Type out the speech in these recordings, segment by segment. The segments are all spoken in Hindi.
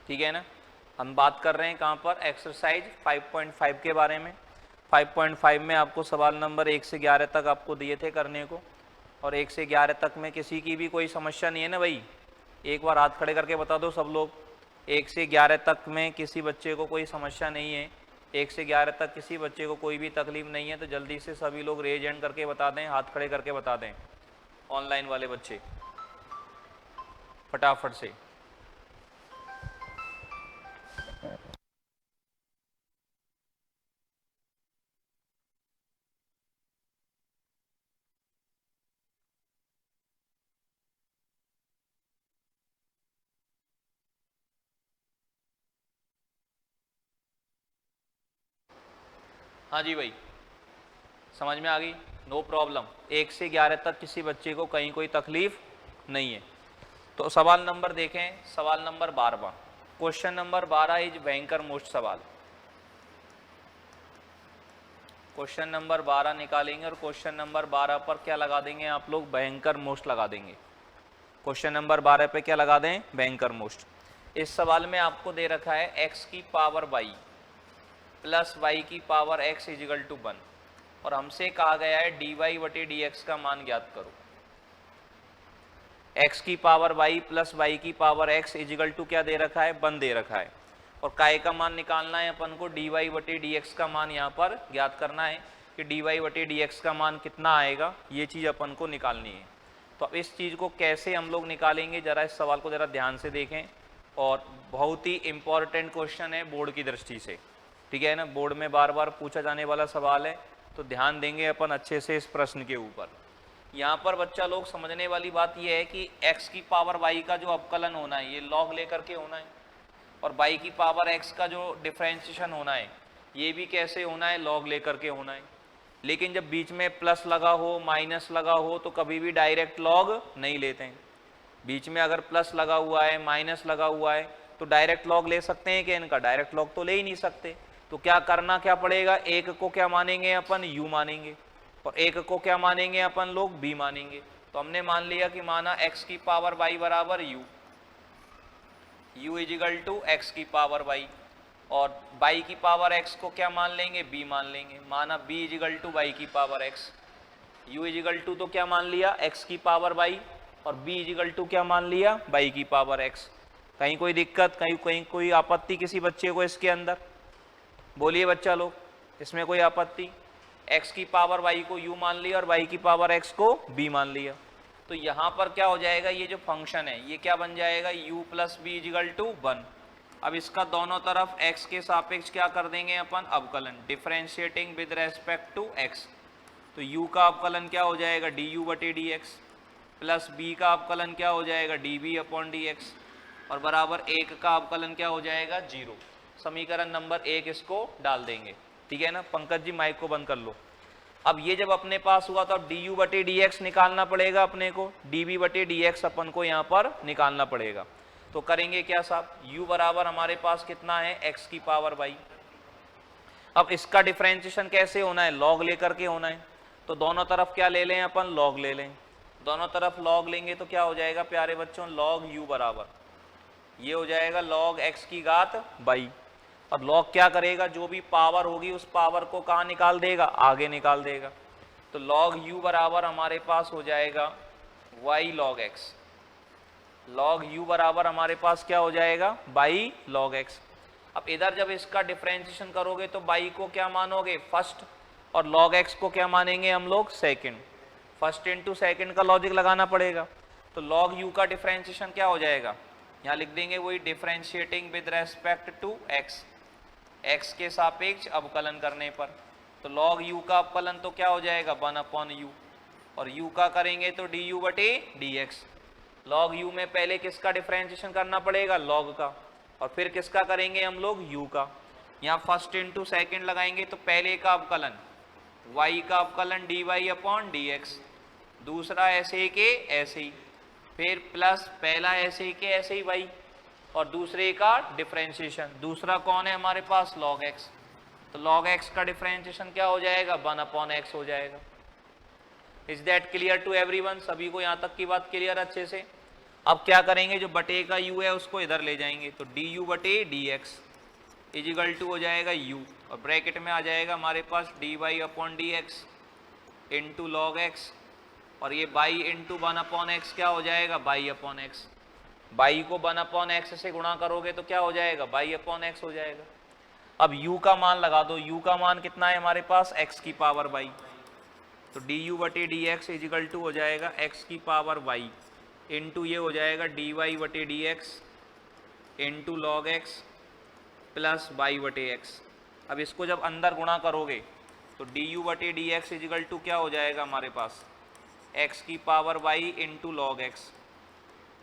ठीक है ना। हम बात कर रहे हैं कहाँ पर, एक्सरसाइज 5.5 के बारे में। 5.5 में आपको सवाल नंबर 1 से 11 तक आपको दिए थे करने को, और 1 से 11 तक में किसी की भी कोई समस्या नहीं है ना भाई? एक बार हाथ खड़े करके बता दो सब लोग, 1 से 11 तक में किसी बच्चे को कोई समस्या नहीं है? 1 से 11 तक किसी बच्चे को कोई भी तकलीफ नहीं है? तो जल्दी से सभी लोग रेज हैंड करके बता दें, हाथ खड़े करके बता दें, ऑनलाइन वाले बच्चे फटाफट से। हाँ जी भाई, समझ में आ गई, नो प्रॉब्लम। 1 से 11 तक किसी बच्चे को कहीं कोई तकलीफ नहीं है। तो सवाल नंबर देखें, सवाल नंबर 12, क्वेश्चन नंबर 12 इज भयंकर मोस्ट सवाल। क्वेश्चन नंबर 12 निकालेंगे और क्वेश्चन नंबर 12 पर क्या लगा देंगे आप लोग, भयंकर मोस्ट लगा देंगे। क्वेश्चन नंबर 12 पे क्या लगा दें, भयंकर मोस्ट। इस सवाल में आपको दे रखा है x की पावर y प्लस y की पावर x इजिकल टू 1, और हमसे कहा गया है dy बटे dx का मान ज्ञात करो। x की पावर y प्लस y की पावर x इजिकल टू क्या दे रखा है, 1 दे रखा है, और काय का मान निकालना है अपन को, dy बटे dx का मान यहाँ पर ज्ञात करना है कि dy बटे dx का मान कितना आएगा, ये चीज़ अपन को निकालनी है। तो अब इस चीज़ को कैसे हम लोग निकालेंगे, जरा इस सवाल को जरा ध्यान से देखें, और बहुत ही इंपॉर्टेंट क्वेश्चन है बोर्ड की दृष्टि से, ठीक है ना। बोर्ड में बार बार पूछा जाने वाला सवाल है, तो ध्यान देंगे अपन अच्छे से इस प्रश्न के ऊपर। यहाँ पर बच्चा लोग समझने वाली बात यह है कि x की पावर y का जो अवकलन होना है ये log लेकर के होना है, और y की पावर x का जो डिफरेंशिएशन होना है ये भी कैसे होना है, log लेकर के होना है। लेकिन जब बीच में प्लस लगा हो, माइनस लगा हो, तो कभी भी डायरेक्ट log नहीं लेते हैं। बीच में अगर प्लस लगा हुआ है, माइनस लगा हुआ है, तो डायरेक्ट log ले सकते हैं कि इनका, डायरेक्ट log तो ले ही नहीं सकते। तो क्या करना क्या पड़ेगा, एक को क्या मानेंगे अपन, u मानेंगे, और एक को क्या मानेंगे अपन लोग, b मानेंगे। तो हमने मान लिया कि माना x की पावर y बराबर u इजिकल टू एक्स की पावर y, और y की पावर x को क्या मान लेंगे, b मान लेंगे, माना b इजिकल टू y की power x। u equal to तो क्या मान लिया, x की पावर y, और b इजिकल टू क्या मान लिया, y की पावर x। कहीं कोई दिक्कत, कहीं कोई आपत्ति किसी बच्चे को इसके अंदर, बोलिए बच्चा लोग, इसमें कोई आपत्ति? x की पावर y को u मान लिया और y की पावर x को b मान लिया। तो यहाँ पर क्या हो जाएगा, ये जो फंक्शन है ये क्या बन जाएगा, u plus B equal to 1। अब इसका दोनों तरफ x के सापेक्ष क्या कर देंगे अपन, अवकलन, differentiating with respect to x। तो u का अवकलन क्या हो जाएगा, du बटे dx, प्लस b का अवकलन क्या हो जाएगा, db अपॉन dx, और बराबर 1 का अवकलन क्या हो जाएगा, 0। समीकरण नंबर 1 इसको डाल देंगे, ठीक है ना। पंकज जी माइक को बंद कर लो। अब ये जब अपने पास हुआ तो अब du बटे dx निकालना पड़ेगा अपने को, db बटे dx अपन को यहाँ पर निकालना पड़ेगा। तो करेंगे क्या साहब, u बराबर हमारे पास कितना है, x की पावर y। अब इसका डिफरेंशिएशन कैसे होना है, log लेकर के होना है। तो दोनों तरफ क्या ले लें अपन, log ले लें। दोनों तरफ log लेंगे तो क्या हो जाएगा प्यारे बच्चों, log u बराबर ये हो जाएगा log x की घात y। और log क्या करेगा, जो भी पावर होगी उस पावर को कहाँ निकाल देगा, आगे निकाल देगा। तो log u बराबर हमारे पास हो जाएगा y log x। log u बराबर हमारे पास क्या हो जाएगा, y log x। अब इधर जब इसका डिफरेंशिएशन करोगे तो y को क्या मानोगे, फर्स्ट, और log x को क्या मानेंगे हम लोग, सेकंड। फर्स्ट इंटू सेकंड का लॉजिक लगाना पड़ेगा। तो log u का डिफरेंशिएशन क्या हो जाएगा, यहाँ लिख देंगे वही, differentiating with respect to x, x के सापेक्ष अवकलन करने पर। तो log u का अवकलन तो क्या हो जाएगा, 1 अपॉन u, और u का करेंगे तो du बटे dx। log u में पहले किसका डिफरेंशिएशन करना पड़ेगा, log का, और फिर किसका करेंगे हम लोग, u का। यहाँ फर्स्ट इंटू सेकेंड लगाएंगे तो पहले का अवकलन y का अवकलन dy अपॉन dx, दूसरा ऐसे के ऐसे ही, फिर प्लस पहला ऐसे के ऐसे ही y, और दूसरे का डिफरेंशिएशन, दूसरा कौन है हमारे पास, log x। तो log x का डिफरेंशिएशन क्या हो जाएगा, 1 अपॉन x हो जाएगा। Is that clear to everyone, सभी को यहाँ तक की बात क्लियर अच्छे से। अब क्या करेंगे, जो बटे का u है उसको इधर ले जाएंगे, तो du बटे dx इजिकल टू हो जाएगा u, और ब्रैकेट में आ जाएगा हमारे पास dy upon dx into log x, और ये बाई इंटू 1/x क्या हो जाएगा, बाई अपॉन एक्स। बाई को 1/x से गुणा करोगे तो क्या हो जाएगा, बाई अपॉन एक्स हो जाएगा। अब u का मान लगा दो, u का मान कितना है हमारे पास, x की पावर बाई, तो du बटे डी एक्स इजिकल टू हो जाएगा x की पावर y इंटू ये हो जाएगा dy बटे D x into log x plus by बटे एक्स। अब इसको जब अंदर गुणा करोगे तो du बटे डी एक्स इजिकल टू क्या हो जाएगा हमारे पास, x की power y into log x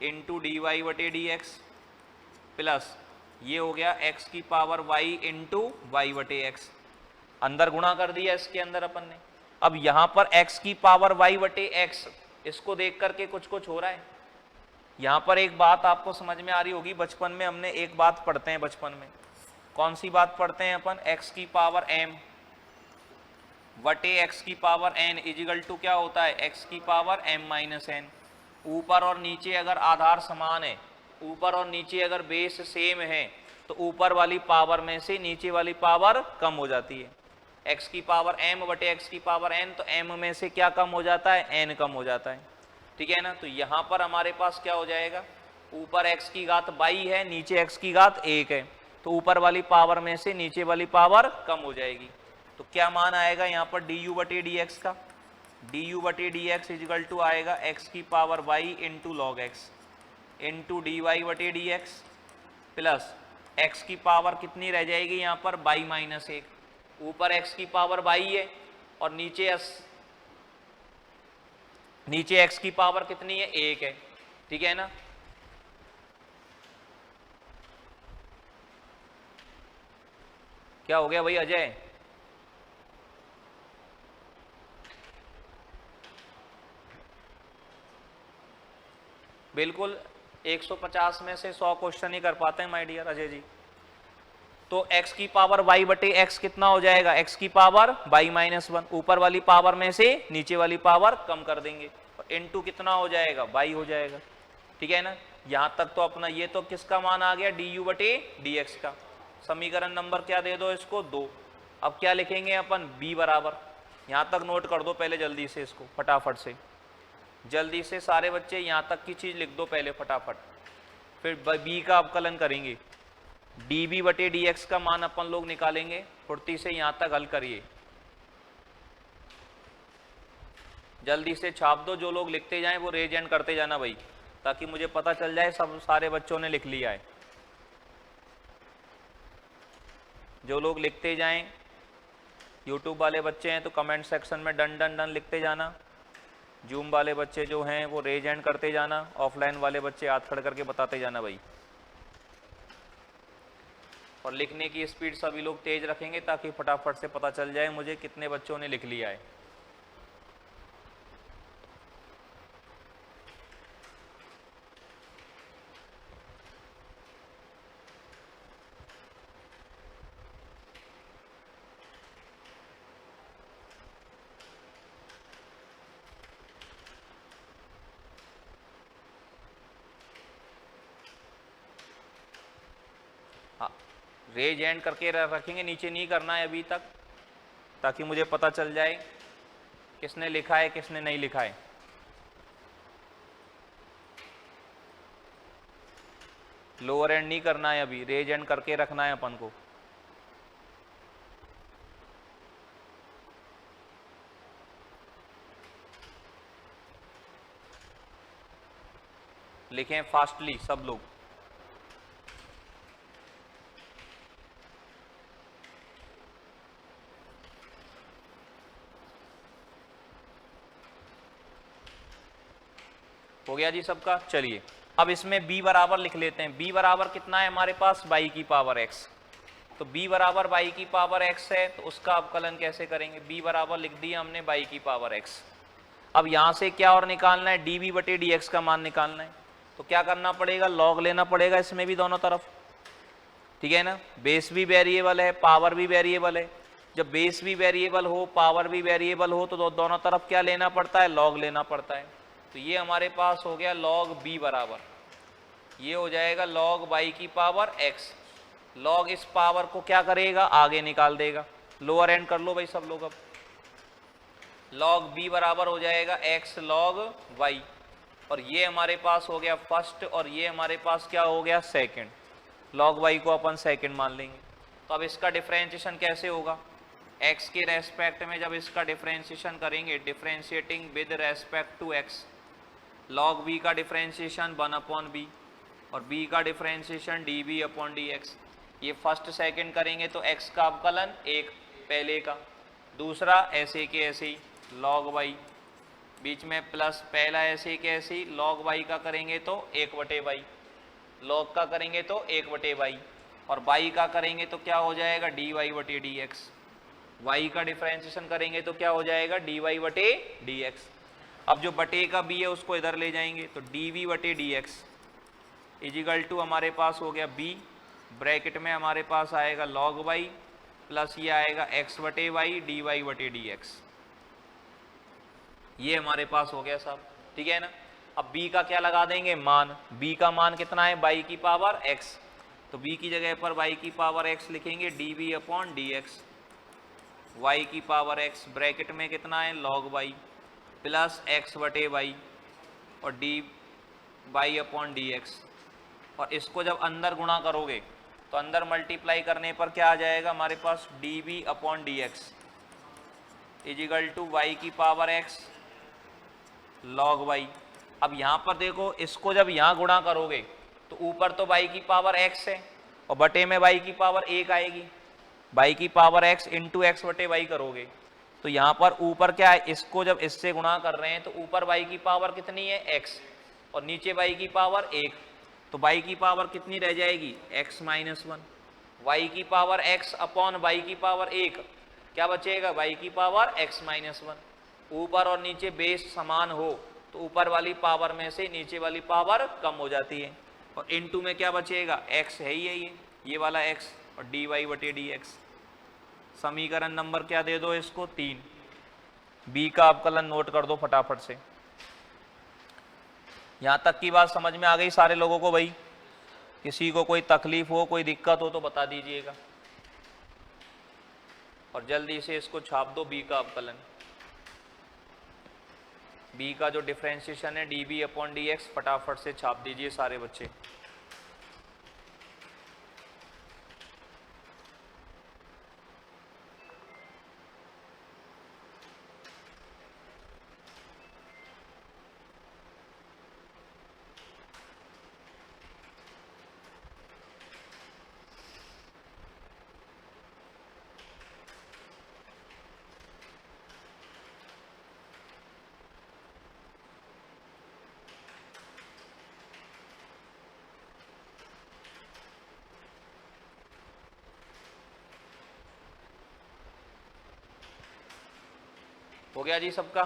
into D Y बटे डी एक्स प्लस ये हो गया x की पावर y इंटू वाई बटे एक्स। अंदर गुणा कर दिया इसके अंदर अपन ने। अब यहाँ पर x की पावर y बटे एक्स, इसको देख करके कुछ कुछ हो रहा है। यहाँ पर एक बात आपको समझ में आ रही होगी, बचपन में हमने एक बात पढ़ते हैं, बचपन में कौन सी बात पढ़ते हैं अपन, x की पावर m बटे x की पावर n इजिकल टू क्या होता है, x की पावर m माइनस n। ऊपर और नीचे अगर आधार समान है, ऊपर और नीचे अगर बेस सेम है, तो ऊपर वाली पावर में से नीचे वाली पावर कम हो जाती है। x की पावर m बटे x की पावर n, तो m में से क्या कम हो जाता है, n कम हो जाता है, ठीक है ना। तो यहाँ पर हमारे पास क्या हो जाएगा, ऊपर x की घात 22 है, नीचे x की घात 1 है, तो ऊपर वाली पावर में से नीचे वाली पावर कम हो जाएगी। तो क्या मान आएगा यहाँ पर du बटे डी एक्स का, du बटे डी एक्स इजिकल टू आएगा x की power y into log x into D Y बटे डी एक्स प्लस x की पावर कितनी रह जाएगी यहाँ पर, y माइनस 1। ऊपर x की पावर y है और नीचे x की पावर कितनी है, 1 है, ठीक है ना। क्या हो गया भाई अजय, बिल्कुल 150 में से 100 क्वेश्चन ही कर पाते हैं माय डियर अजय जी। तो x की पावर y बटे x कितना हो जाएगा, x की पावर y माइनस 1, ऊपर वाली पावर में से नीचे वाली पावर कम कर देंगे, और इनटू कितना हो जाएगा, y हो जाएगा, ठीक है ना। यहाँ तक तो अपना ये तो किसका मान आ गया, du बटे dx का। समीकरण नंबर क्या दे दो इसको, 2। अब क्या लिखेंगे अपन, b बराबर, यहाँ तक नोट कर दो पहले जल्दी से, इसको फटाफट से, जल्दी से सारे बच्चे यहाँ तक की चीज लिख दो पहले फटाफट, फिर b का अवकलन करेंगे। db बटे dx का मान अपन लोग निकालेंगे, फुर्ती से यहाँ तक हल करिए, जल्दी से छाप दो। जो लोग लिखते जाएं वो रेज एंड करते जाना भाई, ताकि मुझे पता चल जाए सब सारे बच्चों ने लिख लिया है। जो लोग लिखते जाएं, यूट्यूब वाले बच्चे हैं तो कमेंट सेक्शन में डन डन डन लिखते जाना, जूम वाले बच्चे जो हैं वो रेज एंड करते जाना, ऑफलाइन वाले बच्चे हाथ खड़ करके बताते जाना भाई। और लिखने की स्पीड सभी लोग तेज रखेंगे ताकि फटाफट से पता चल जाए मुझे कितने बच्चों ने लिख लिया है। रेज एंड करके रखेंगे, नीचे नहीं करना है अभी तक, ताकि मुझे पता चल जाए किसने लिखा है किसने नहीं लिखा है। लोअर एंड नहीं करना है अभी, रेज एंड करके रखना है अपन को। लिखें फास्टली सब लोग। हो गया जी सबका। चलिए अब इसमें b बराबर लिख लेते हैं। b बराबर कितना है हमारे पास, y की पावर x। तो b बराबर y की पावर x है, तो उसका अवकलन कैसे करेंगे, b बराबर लिख दिया हमने y की पावर x। अब यहां से क्या और निकालना है, dv बटे dx का मान निकालना है। तो क्या करना पड़ेगा, लॉग लेना पड़ेगा इसमें भी दोनों तरफ, ठीक है ना। बेस भी वेरिएबल है, पावर भी वेरिएबल है। जब बेस भी वेरिएबल हो, पावर भी वेरिएबल हो, तो दोनों तरफ क्या लेना पड़ता है, लॉग लेना पड़ता है। तो ये हमारे पास हो गया लॉग b बराबर ये हो जाएगा log y की पावर x। log इस पावर को क्या करेगा, आगे निकाल देगा। लोअर एंड कर लो भाई सब लोग। अब log b बराबर हो जाएगा x log y, और ये हमारे पास हो गया फर्स्ट और ये हमारे पास क्या हो गया सेकंड। log y को अपन सेकंड मान लेंगे। तो अब इसका डिफरेंशिएशन कैसे होगा, x के रेस्पेक्ट में जब इसका डिफरेंशिएशन करेंगे, differentiating with respect to x, log b का डिफरेंशिएशन 1/b और b का डिफरेंशिएशन db/dx। ये फर्स्ट सेकंड करेंगे तो x का अवकलन एक पहले का, दूसरा ऐसे के ऐसे ही log y, बीच में प्लस पहला ऐसे के ऐसे ही log y का करेंगे तो 1/y, log का करेंगे तो 1/y, और y का करेंगे तो क्या हो जाएगा dy/dx। y का डिफरेंशिएशन करेंगे तो क्या हो जाएगा dy/dx। अब जो बटे का b है उसको इधर ले जाएंगे तो dv/dx इजिकल टू हमारे पास हो गया b, ब्रैकेट में हमारे पास आएगा log y प्लस ये आएगा x/y dy/dx। ये हमारे पास हो गया साहब, ठीक है ना। अब b का क्या लगा देंगे मान, b का मान कितना है y की पावर x, तो b की जगह पर y की पावर x लिखेंगे dv/dx, y की पावर x ब्रैकेट में कितना है log y प्लस x/y और dy/dx, और इसको जब अंदर गुणा करोगे तो अंदर मल्टीप्लाई करने पर क्या आ जाएगा हमारे पास dv/dx इजिकल टू y की पावर x log y। अब यहाँ पर देखो, इसको जब यहाँ गुणा करोगे तो ऊपर तो y की पावर x है और बटे में y की पावर 1 आएगी। y की पावर x इंटू x/y करोगे तो यहाँ पर ऊपर क्या है, इसको जब इससे गुणा कर रहे हैं तो ऊपर y की पावर कितनी है x और नीचे y की पावर 1, तो y की पावर कितनी रह जाएगी x-1, y की पावर x अपॉन y की पावर 1 क्या बचेगा y की पावर x-1। ऊपर और नीचे बेस समान हो तो ऊपर वाली पावर में से नीचे वाली पावर कम हो जाती है, और इनटू में क्या बचेगा x है ही है ये वाला x और dy/dx। समीकरण नंबर क्या दे दो इसको 3। b का अवकलन नोट कर दो फटाफट से। यहां तक की बात समझ में आ गई सारे लोगों को भाई? किसी को कोई तकलीफ हो, कोई दिक्कत हो तो बता दीजिएगा, और जल्दी से इसको छाप दो b का अवकलन। b का जो डिफरेंशिएशन है dv/dx फटाफट से छाप दीजिए सारे बच्चे। हो गया जी सबका?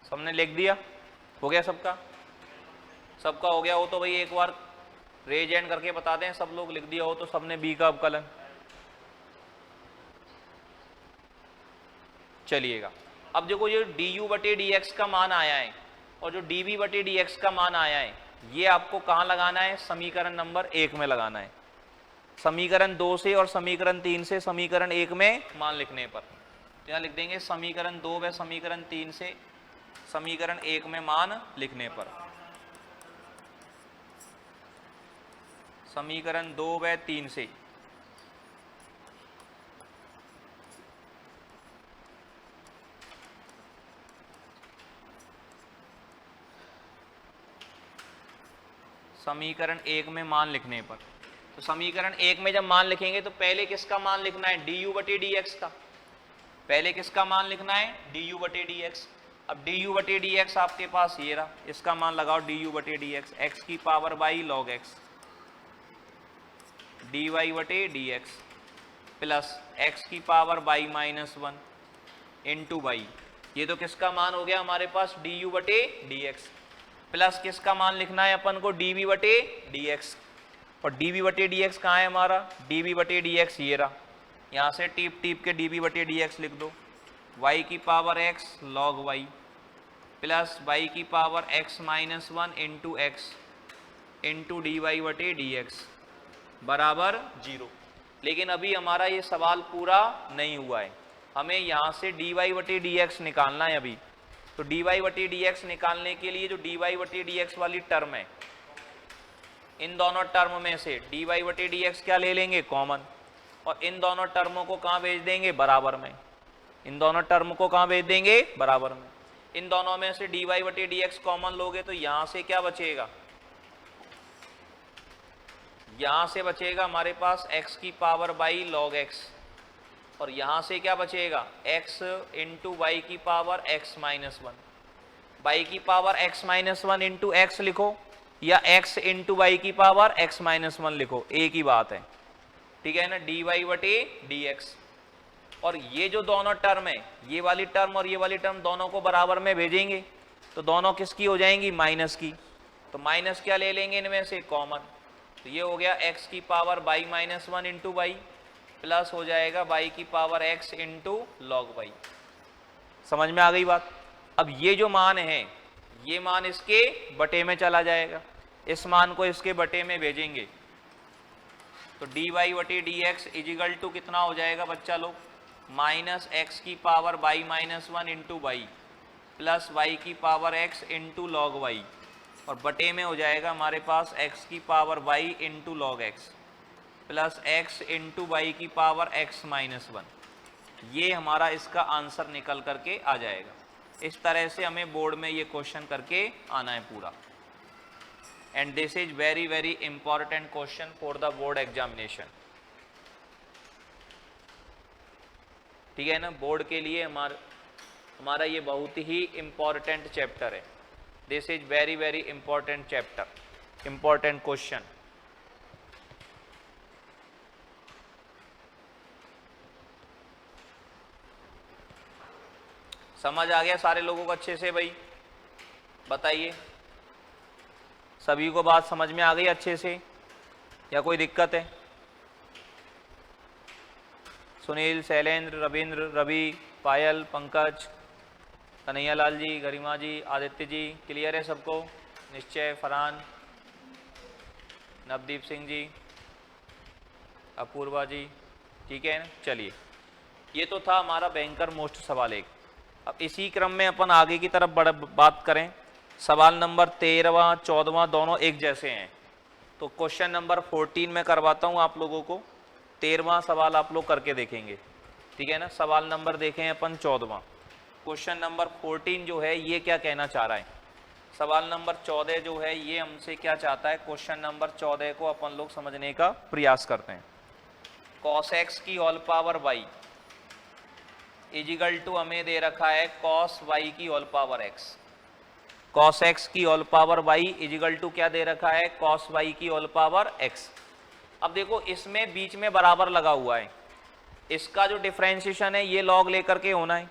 सबने लिख दिया? हो गया सबका? सबका हो गया हो तो भाई एक बार रेज हैंड करके बता दें, सब लोग लिख दिया हो तो सबने b का अवकलन। चलिएगा, अब देखो ये du/dx का मान आया है और जो dv/dx का मान आया है ये आपको कहाँ लगाना है, समीकरण नंबर 1 में लगाना है। समीकरण 2 से और समीकरण 3 से समीकरण 1 में मान लिखने पर तो यहाँ लिख देंगे समीकरण 2 व समीकरण 3 से समीकरण 1 में मान लिखने पर। समीकरण 2 व 3 से समीकरण 1 में मान लिखने पर, तो समीकरण 1 में जब मान लिखेंगे तो पहले किसका मान लिखना है, du/dx का। पहले किसका मान लिखना है, du/dx। अब du/dx आपके पास ये रहा, इसका मान लगाओ du/dx, x की power y log x d Y बटे डी एक्स प्लस एक्स की power by minus one into y, ये तो किसका मान हो गया हमारे पास डी यू बटे डी एक्स, प्लस किसका मान लिखना है अपन को डी वी बटे डी एक्स, और डी वी बटे डी एक्स कहाँ है हमारा, डी वी बटे डी एक्स ये रहा, यहाँ से टीप टीप के डी वी बटे डी एक्स लिख दो, वाई की power X log Y plus Y की power X minus one into X into D Y बटे डी एक्स बराबर 0। लेकिन अभी हमारा ये सवाल पूरा नहीं हुआ है, हमें यहाँ से डी वाई बटे डी एक्स निकालना है अभी। तो डी वाई बटे डी एक्स निकालने के लिए जो डी वाई बटे डी एक्स वाली टर्म है, इन दोनों टर्म में से डी वाई बटे डी एक्स क्या ले लेंगे कॉमन, और इन दोनों टर्मों को कहाँ भेज देंगे बराबर में, इन दोनों टर्म को कहाँ भेज देंगे बराबर में। इन दोनों में से डी वाई बटे डी एक्स कॉमन लोगे तो यहाँ से क्या बचेगा, यहाँ से बचेगा हमारे पास x की पावर बाई लॉग x, और यहाँ से क्या बचेगा x इंटू वाई की power x minus one, Y की power x minus one into X लिखो या x इंटू वाई की पावर x माइनस वन लिखो, एक ही बात है, ठीक है ना, डी वाई बटे डी एक्स। और ये जो दोनों टर्म है, ये वाली टर्म और ये वाली टर्म दोनों को बराबर में भेजेंगे तो दोनों किसकी हो जाएंगी माइनस की, तो माइनस क्या ले लेंगे इनमें से कॉमन, तो ये हो गया x की power by minus one into Y plus हो जाएगा y की power x into log Y. समझ में आ गई बात। अब ये जो मान है ये मान इसके बटे में चला जाएगा, इस मान को इसके बटे में भेजेंगे तो डी वाई बटे डी एक्स इजिकल टू कितना हो जाएगा बच्चा लोग, माइनस एक्स की power by minus one into Y plus Y की power X into log Y, और बटे में हो जाएगा हमारे पास x की power y into log X plus X into Y की पावर x माइनस वन। ये हमारा इसका आंसर निकल करके आ जाएगा। इस तरह से हमें बोर्ड में ये क्वेश्चन करके आना है पूरा, and this is very very important question for the board examination, ठीक है ना। बोर्ड के लिए हमारा ये बहुत ही इंपॉर्टेंट चैप्टर है। This is very very important chapter, important question. समझ आ गया सारे लोगों को अच्छे से भाई, बताइए सभी को बात समझ में आ गई अच्छे से या कोई दिक्कत है? सुनील, शैलेंद्र, रविंद्र, रवि, पायल, पंकज, कन्हैया लाल जी, गरिमा जी, आदित्य जी, क्लियर है सबको? निश्चय, फरहान, नवदीप सिंह जी, अपूर्वा जी, ठीक है ना। चलिए, ये तो था हमारा बैंकर मोस्ट सवाल एक। अब इसी क्रम में अपन आगे की तरफ बात करें। सवाल नंबर 13वां 14वां दोनों एक जैसे हैं, तो क्वेश्चन नंबर 14 में करवाता हूँ आप लोगों को। 13वां सवाल आप लोग करके देखेंगे, ठीक है ना। सवाल नंबर देखें अपन 14वां। क्वेश्चन नंबर 14 जो है ये क्या कहना चाह रहा है, सवाल नंबर 14 जो है ये हमसे क्या चाहता है, क्वेश्चन नंबर 14 को अपन लोग समझने का प्रयास करते हैं। cos x की whole power y equal to हमें दे रखा है cos y की whole power x। cos x की whole power y equal to क्या दे रखा है, cos y की होल पावर x। अब देखो इसमें बीच में बराबर लगा हुआ है, इसका जो डिफरेंशिएशन है ये लॉग लेकर के होना है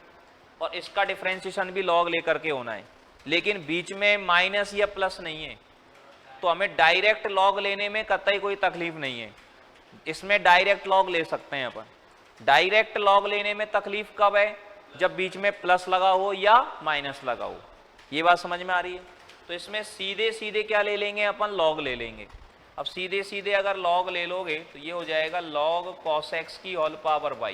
और इसका डिफरेंशिएशन भी लॉग लेकर के होना है, लेकिन बीच में माइनस या प्लस नहीं है, तो हमें डायरेक्ट लॉग लेने में कतई कोई तकलीफ नहीं है। इसमें डायरेक्ट लॉग ले सकते हैं अपन। डायरेक्ट लॉग लेने में तकलीफ कब है, जब बीच में प्लस लगा हो या माइनस लगा हो। ये बात समझ में आ रही है? तो इसमें सीधे सीधे क्या ले लेंगे अपन, लॉग ले लेंगे। अब सीधे सीधे अगर लॉग ले लोगे तो ये हो जाएगा log cos x की whole power y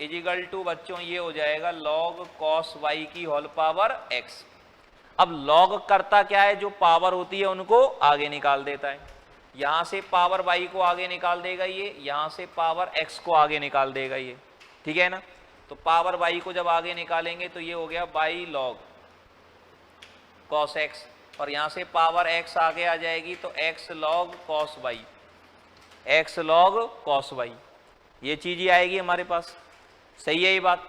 equal to बच्चों ये हो जाएगा log cos y की होल पावर x। अब log करता क्या है, जो पावर होती है उनको आगे निकाल देता है। यहाँ से पावर y को आगे निकाल देगा ये, यहाँ से पावर x को आगे निकाल देगा ये, ठीक है ना। तो पावर y को जब आगे निकालेंगे तो ये हो गया y log cos x, और यहाँ से पावर x आगे आ जाएगी तो x log cos y, x log cos y, ये चीज ही आएगी हमारे पास। सही है ये बात।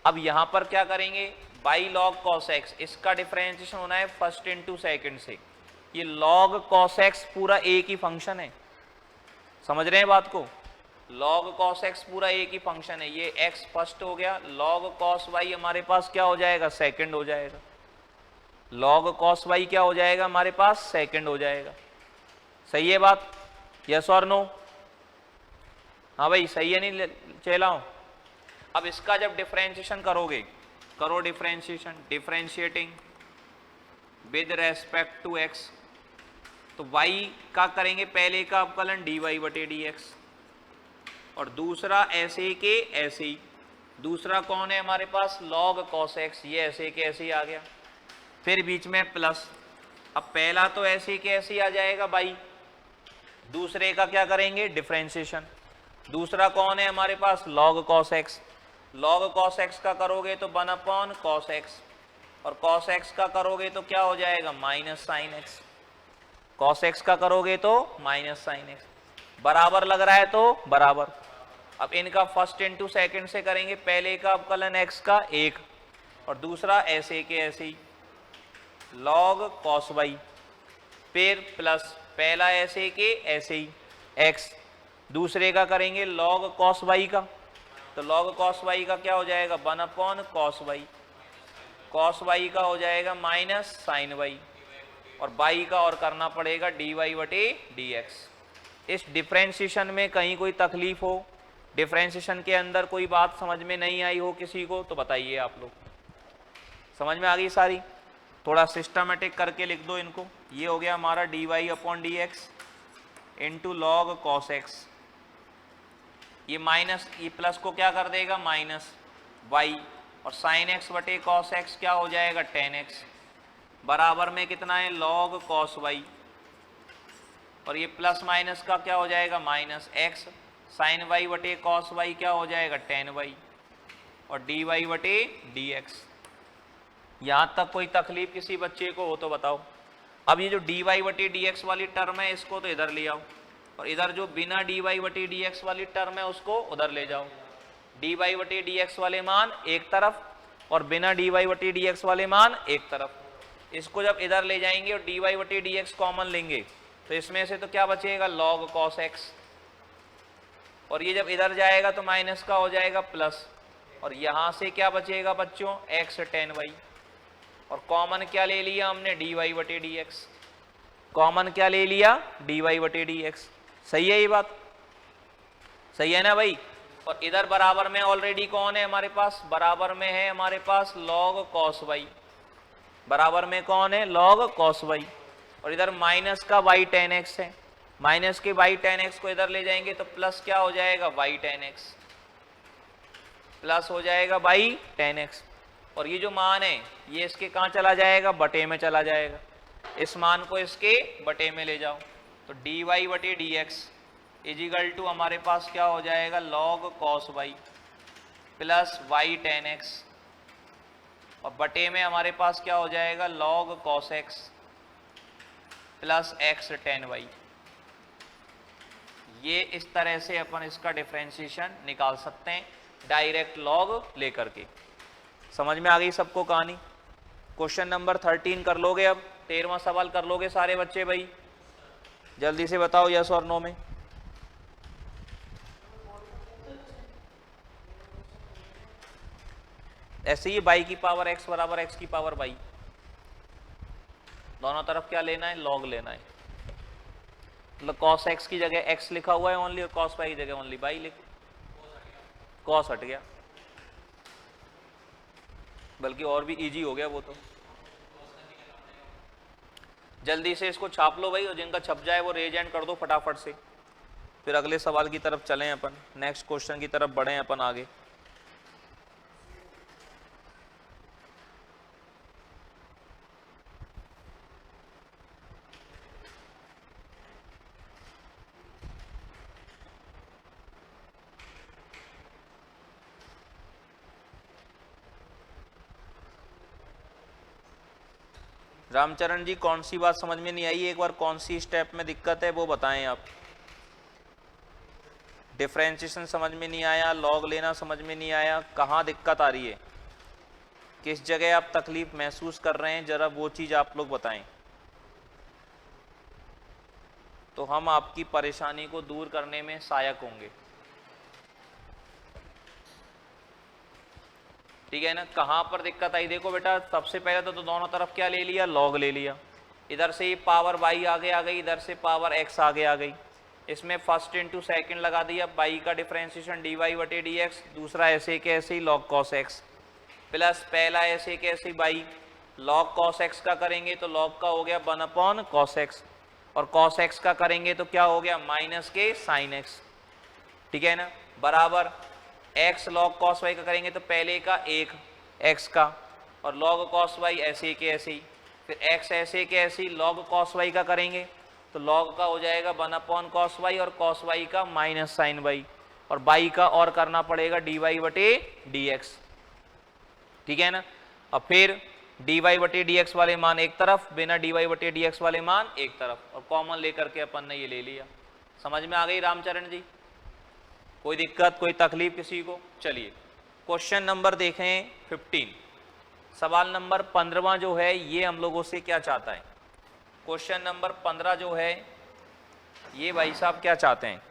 अब यहाँ पर क्या करेंगे, y log cos x, इसका डिफरेंशिएशन होना है फर्स्ट इंटू सेकंड से। ये log cos x पूरा एक ही फंक्शन है, समझ रहे हैं बात को? log cos x पूरा एक ही फंक्शन है, ये x फर्स्ट हो गया, log cos y हमारे पास क्या हो जाएगा, सेकंड हो जाएगा। log cos y क्या हो जाएगा हमारे पास, सेकंड हो जाएगा। सही है बात? यस और नो? हाँ भाई सही है नहीं चलाओ? अब इसका जब डिफरेंशिएशन करोगे, करो differentiation, differentiating with respect to x, तो y का करेंगे पहले का अवकलन dy बटे dx, और दूसरा ऐसे के ऐसे ही। दूसरा कौन है हमारे पास, log cos x, ये ऐसे के ऐसे ही आ गया, फिर बीच में प्लस। अब पहला तो ऐसे के ऐसे ही आ जाएगा बाई, दूसरे का क्या करेंगे, डिफरेंशिएशन। दूसरा कौन है हमारे पास, log cos x, log cos x का करोगे तो 1 cos x, और cos x का करोगे तो क्या हो जाएगा, minus sine x। cos x का करोगे तो माइनस साइन x, बराबर लग रहा है तो बराबर। अब इनका फर्स्ट इंटू सेकंड से करेंगे, पहले का अवकलन x का 1, और दूसरा ऐसे के ऐसे ही log cos y, फिर प्लस पहला ऐसे के ऐसे ही x, दूसरे का करेंगे log cos y का, तो log cos y का क्या हो जाएगा, 1 cos y, cos y का हो जाएगा माइनस साइन y, और y का और करना पड़ेगा dy बटे dx। इस डिफरेंशिएशन में कहीं कोई तकलीफ हो, डिफरेंशिएशन के अंदर कोई बात समझ में नहीं आई हो किसी को, तो बताइए आप लोग। समझ में आ गई सारी? थोड़ा सिस्टमेटिक करके लिख दो इनको। ये हो गया हमारा dy upon D x into log cos x, ये माइनस, ये प्लस को क्या कर देगा, माइनस y, और साइन एक्स बटे कॉस एक्स क्या हो जाएगा, टेन एक्स, बराबर में कितना है, log cos y, और ये प्लस माइनस का क्या हो जाएगा, माइनस x, साइन y बटे कॉस y क्या हो जाएगा, टेन y, और dy बटे dx। यहाँ तक कोई तकलीफ किसी बच्चे को हो तो बताओ। अब ये जो dy बटे dx वाली टर्म है इसको तो इधर ले आओ, और इधर जो बिना dy बटे dx वाली टर्म है उसको उधर ले जाओ। dy बटे dx वाले मान एक तरफ, और बिना dy बटे dx वाले मान एक तरफ। इसको जब इधर ले जाएंगे और dy बटे dx कॉमन लेंगे तो इसमें से तो क्या बचेगा, log cos x, और ये जब इधर जाएगा तो माइनस का हो जाएगा प्लस, और यहां से क्या बचेगा बच्चों, x टेन y, और कॉमन क्या ले लिया हमने, dy बटे dx, कॉमन क्या ले लिया, dy बटे dx। सही है ये बात? सही है ना भाई? और इधर बराबर में ऑलरेडी कौन है हमारे पास, बराबर में है हमारे पास log cos y, बराबर में कौन है, log cos y, और इधर माइनस का y टेन एक्स है, माइनस के y टेन एक्स को इधर ले जाएंगे तो प्लस क्या हो जाएगा, y टेन एक्स, प्लस हो जाएगा y टेन एक्स, और ये जो मान है ये इसके कहाँ चला जाएगा, बटे में चला जाएगा। इस मान को इसके बटे में ले जाओ, तो dy बटे dx इजिकल टू हमारे पास क्या हो जाएगा, log cos y plus y ten x, और बटे में हमारे पास क्या हो जाएगा, log cos x plus x ten y। ये इस तरह से अपन इसका डिफरेंशिएशन निकाल सकते हैं डायरेक्ट log लेकर के। समझ में आ गई सबको कहानी? क्वेश्चन नंबर 13 कर लोगे, अब 13वां सवाल कर लोगे सारे बच्चे भाई? जल्दी से बताओ यस और नो में। ऐसे ही y की पावर x बराबर x की पावर y, दोनों तरफ क्या लेना है, log लेना है। मतलब cos x की जगह x लिखा हुआ है ओनली, और cos y की जगह ओनली y लिख, cos हट गया, बल्कि और भी इजी हो गया वो तो। जल्दी से इसको छाप लो भाई, और जिनका छप जाए वो रेज एंड कर दो फटाफट से, फिर अगले सवाल की तरफ चलें अपन, नेक्स्ट क्वेश्चन की तरफ बढ़ें अपन आगे। रामचरण जी कौन सी बात समझ में नहीं आई, एक बार कौन सी स्टेप में दिक्कत है वो बताएं आप। डिफरेंशिएशन समझ में नहीं आया, लॉग लेना समझ में नहीं आया, कहाँ दिक्कत आ रही है, किस जगह आप तकलीफ महसूस कर रहे हैं, जरा वो चीज़ आप लोग बताएं। तो हम आपकी परेशानी को दूर करने में सहायक होंगे। ठीक है ना। कहाँ पर दिक्कत आई देखो बेटा, सबसे पहले तो दोनों तरफ क्या ले लिया, लॉग ले लिया। इधर से ये पावर बाई आगे आ गई, इधर से पावर एक्स आगे आ गई। इसमें फर्स्ट इंटू सेकेंड लगा दिया, बाई का डिफरेंशिएशन डी वाई बटे डी एक्स, दूसरा ऐसे के ऐसे ही लॉग कॉस एक्स, प्लस पहला ऐसे के ऐसे बाई लॉग कॉस एक्स का करेंगे तो लॉग का हो गया 1 कॉस एक्स, और कॉस एक्स का करेंगे तो क्या हो गया माइनस के साइन एक्स। ठीक है ना, बराबर एक्स लॉग कॉस वाई का करेंगे तो पहले का एक एक्स का, और लॉग कॉस वाई ऐसे के ऐसे ही, फिर एक्स ऐसे के ऐसे ही लॉग कॉस वाई का करेंगे तो लॉग का हो जाएगा 1 कॉस वाई, और कॉस वाई का माइनस साइन वाई, और बाई का और करना पड़ेगा डी वाई बटे डी एक्स। ठीक है ना। अब फिर डी वाई बटे डी एक्स वाले मान एक तरफ, बिना डी वाई बटे डी एक्स वाले मान एक तरफ, और कॉमन लेकर के अपन ने ये ले लिया। समझ में आ गई रामचरण जी? कोई दिक्कत कोई तकलीफ किसी को? चलिए क्वेश्चन नंबर देखें 15, सवाल नंबर 15वां जो है ये हम लोगों से क्या चाहता है। क्वेश्चन नंबर 15 जो है ये भाई साहब क्या चाहते हैं,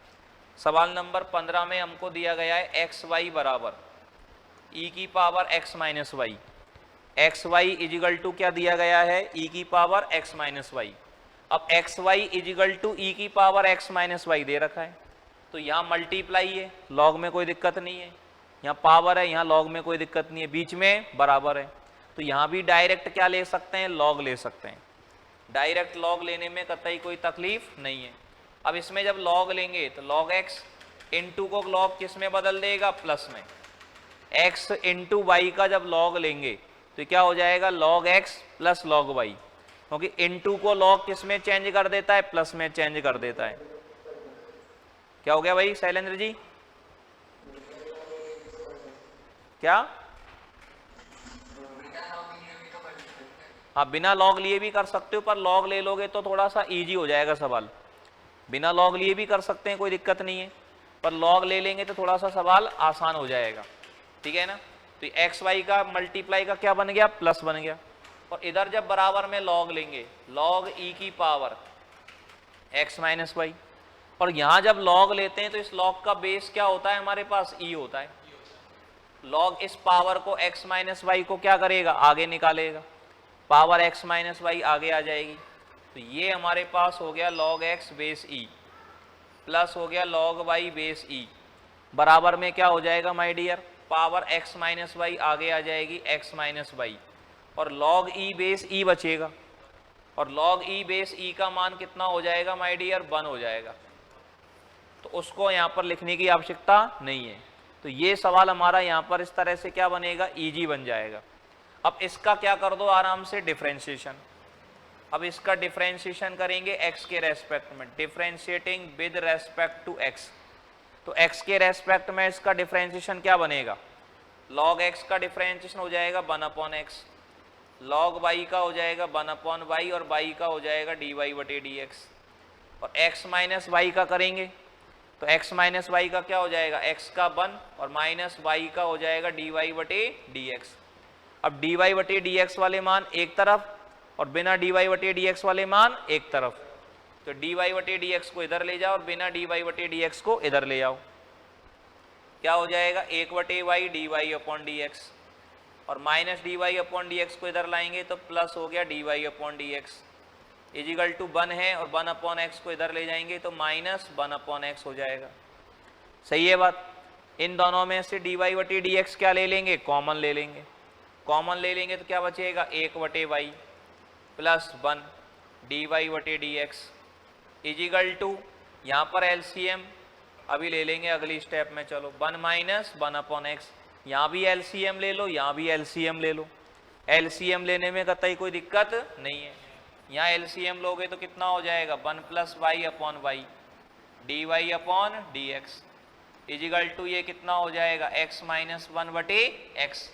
सवाल नंबर 15 में हमको दिया गया है एक्स वाई बराबर ई की power X minus Y, X Y equal to क्या दिया गया है, ई की पावर एक्स माइनस वाई। अब X Y equal to E की पावर एक्स माइनस वाई दे रखा है, तो यहाँ मल्टीप्लाई है, लॉग में कोई दिक्कत नहीं है, यहाँ पावर है, यहाँ लॉग में कोई दिक्कत नहीं है, बीच में बराबर है, तो यहाँ भी डायरेक्ट क्या ले सकते हैं, लॉग ले सकते हैं। डायरेक्ट लॉग लेने में कतई कोई तकलीफ नहीं है। अब इसमें जब लॉग लेंगे तो लॉग एक्स इंटू को लॉग किस में बदल देगा, प्लस में। एक्स इंटू वाई का जब लॉग लेंगे तो क्या हो जाएगा, log X plus log Y, क्योंकि इंटू को लॉग किस में चेंज कर देता है, प्लस में चेंज कर देता है। क्या हो गया भाई शैलेंद्र जी? क्या? हाँ बिना लॉग लिए भी कर सकते हो, पर लॉग ले लोगे तो थोड़ा सा इजी हो जाएगा सवाल। बिना लॉग लिए भी कर सकते हैं, कोई दिक्कत नहीं है, पर लॉग ले लेंगे तो थोड़ा सा सवाल आसान हो जाएगा। ठीक है ना। तो एक्स वाई का मल्टीप्लाई का क्या बन गया, प्लस बन गया, और इधर जब बराबर में लॉग लेंगे लॉग ई की पावर एक्स माइनस वाई, और यहां जब लॉग लेते हैं तो इस लॉग का बेस क्या होता है, हमारे पास ई होता है। लॉग इस पावर को एक्स माइनस वाई को क्या करेगा, आगे निकालेगा, पावर एक्स माइनस वाई आगे आ जाएगी, तो ये हमारे पास हो गया log x base E plus हो गया लॉग वाई बेस ई, बराबर में क्या हो जाएगा my dear, power X minus Y आगे आ जाएगी एक्स माइनस वाई, और लॉग ई बेस ई बचेगा, और लॉग ई बेस ई का मान कितना हो जाएगा माय डियर, 1 हो जाएगा, तो उसको यहाँ पर लिखने की आवश्यकता नहीं है। तो ये सवाल हमारा यहाँ पर इस तरह से क्या बनेगा, इजी बन जाएगा। अब इसका क्या कर दो आराम से डिफरेंशिएशन, अब इसका डिफरेंशिएशन करेंगे x के रेस्पेक्ट में, differentiating with respect to x, तो x के रेस्पेक्ट में इसका डिफरेंशिएशन क्या बनेगा, log x का डिफरेंशिएशन हो जाएगा 1/x, log y का हो जाएगा 1/y, और y का हो जाएगा dy बटे dx, और x माइनस वाई का करेंगे तो x माइनस वाई का क्या हो जाएगा, x का 1 और माइनस y का हो जाएगा dy बटे dx। अब dy बटे dx वाले मान एक तरफ और बिना dy बटे dx वाले मान एक तरफ, तो dy बटे dx को इधर ले जाओ और बिना dy बटे dx को इधर ले जाओ, क्या हो जाएगा 1 बटे Y D Y upon D x, और minus D Y upon D X को इधर लाएंगे तो प्लस हो गया D Y upon D x is equal to 1 है, और 1 अपॉन एक्स को इधर ले जाएंगे तो माइनस 1 अपॉन एक्स हो जाएगा। सही है बात। इन दोनों में से डी वाई बटे डी एक्स क्या ले लेंगे, कॉमन ले लेंगे, कॉमन ले लेंगे तो क्या बचेगा 1 बटे वाई प्लस 1 डी वाई बटे डी एक्स इजिकल टू, यहाँ पर एलसीएम अभी ले लेंगे अगली स्टेप में, चलो 1 माइनस 1 अपॉन एक्स, यहाँ भी एलसीएम ले लो, यहाँ भी एलसीएम ले लो, एलसीएम लेने में कतई कोई दिक्कत नहीं है। यहाँ एलसीएम लोगे तो कितना हो जाएगा 1 plus y upon y D Y upon D x is equal to ये कितना हो जाएगा x माइनस 1 बटे एक्स।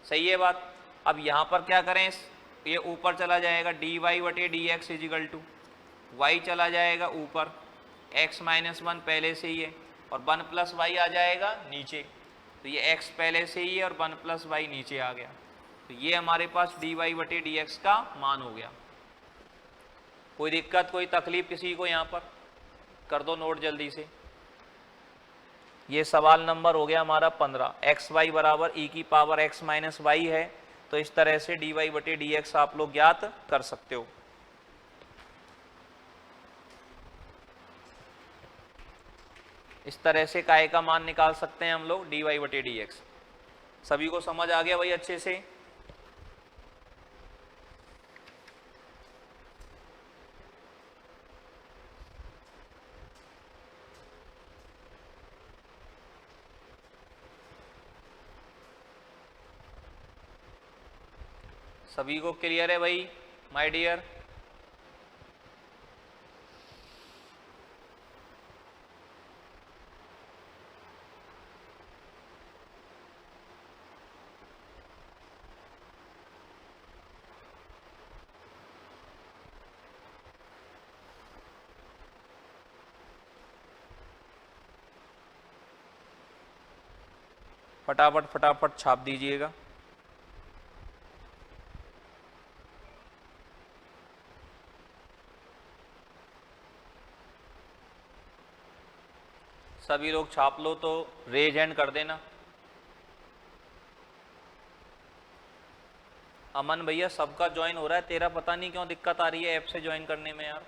सही है बात। अब यहाँ पर क्या करें, ये ऊपर चला जाएगा डी वाई बटे D x is equal to y चला जाएगा ऊपर, x माइनस 1 पहले से ही है, और 1 प्लस वाई आ जाएगा नीचे, तो ये x पहले से ही है और 1 प्लस वाई नीचे आ गया, तो ये हमारे पास डी वाई बटे डी एक्स का मान हो गया। कोई दिक्कत कोई तकलीफ किसी को? यहाँ पर कर दो नोट जल्दी से। ये सवाल नंबर हो गया हमारा 15। एक्स वाई बराबर ई की पावर एक्स माइनस वाई है, तो इस तरह से डी वाई बटे डी एक्स आप लोग ज्ञात कर सकते हो। इस तरह से काय का मान निकाल सकते हैं हम लोग डी वाई बटे डी एक्स। सभी को समझ आ गया भाई अच्छे से? सभी को क्लियर है भाई माय डियर? फटाफट फटाफट छाप दीजिएगा। सभी लोग छाप लो तो रेज हैंड कर देना। अमन भैया सबका ज्वाइन हो रहा है, तेरा पता नहीं क्यों दिक्कत आ रही है ऐप से ज्वाइन करने में यार।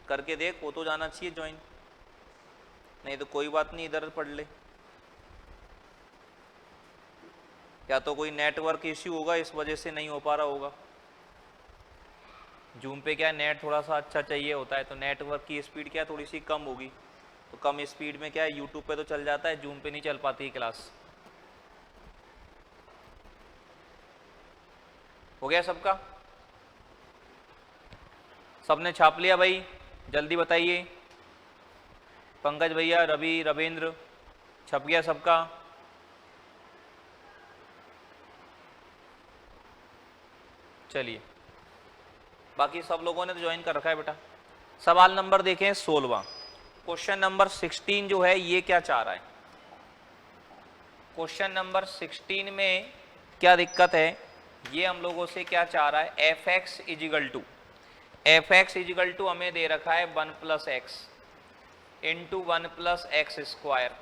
करके देख, वो तो जाना चाहिए ज्वाइन, नहीं तो कोई बात नहीं, इधर पढ़ ले। या तो कोई नेटवर्क इश्यू होगा, इस वजह से नहीं हो पा रहा होगा। जूम पे क्या नेट थोड़ा सा अच्छा चाहिए होता है, तो नेटवर्क की स्पीड क्या थोड़ी सी कम होगी, तो कम स्पीड में क्या है यूट्यूब पे तो चल जाता है, जूम पे नहीं चल पाती है क्लास। हो गया सबका? सबने छाप लिया भाई? जल्दी बताइए। पंकज भैया, रवि, रविंद्र, छप गया सबका? चलिए, बाकी सब लोगों ने तो ज्वाइन कर रखा है बेटा। सवाल नंबर देखें 16। क्वेश्चन नंबर 16 जो है ये क्या चाह रहा है? क्वेश्चन नंबर 16 में क्या दिक्कत है, ये हम लोगों से क्या चाह रहा है, एफ एक्स इजिकल टू हमें दे रखा है 1 plus X into 1 plus X square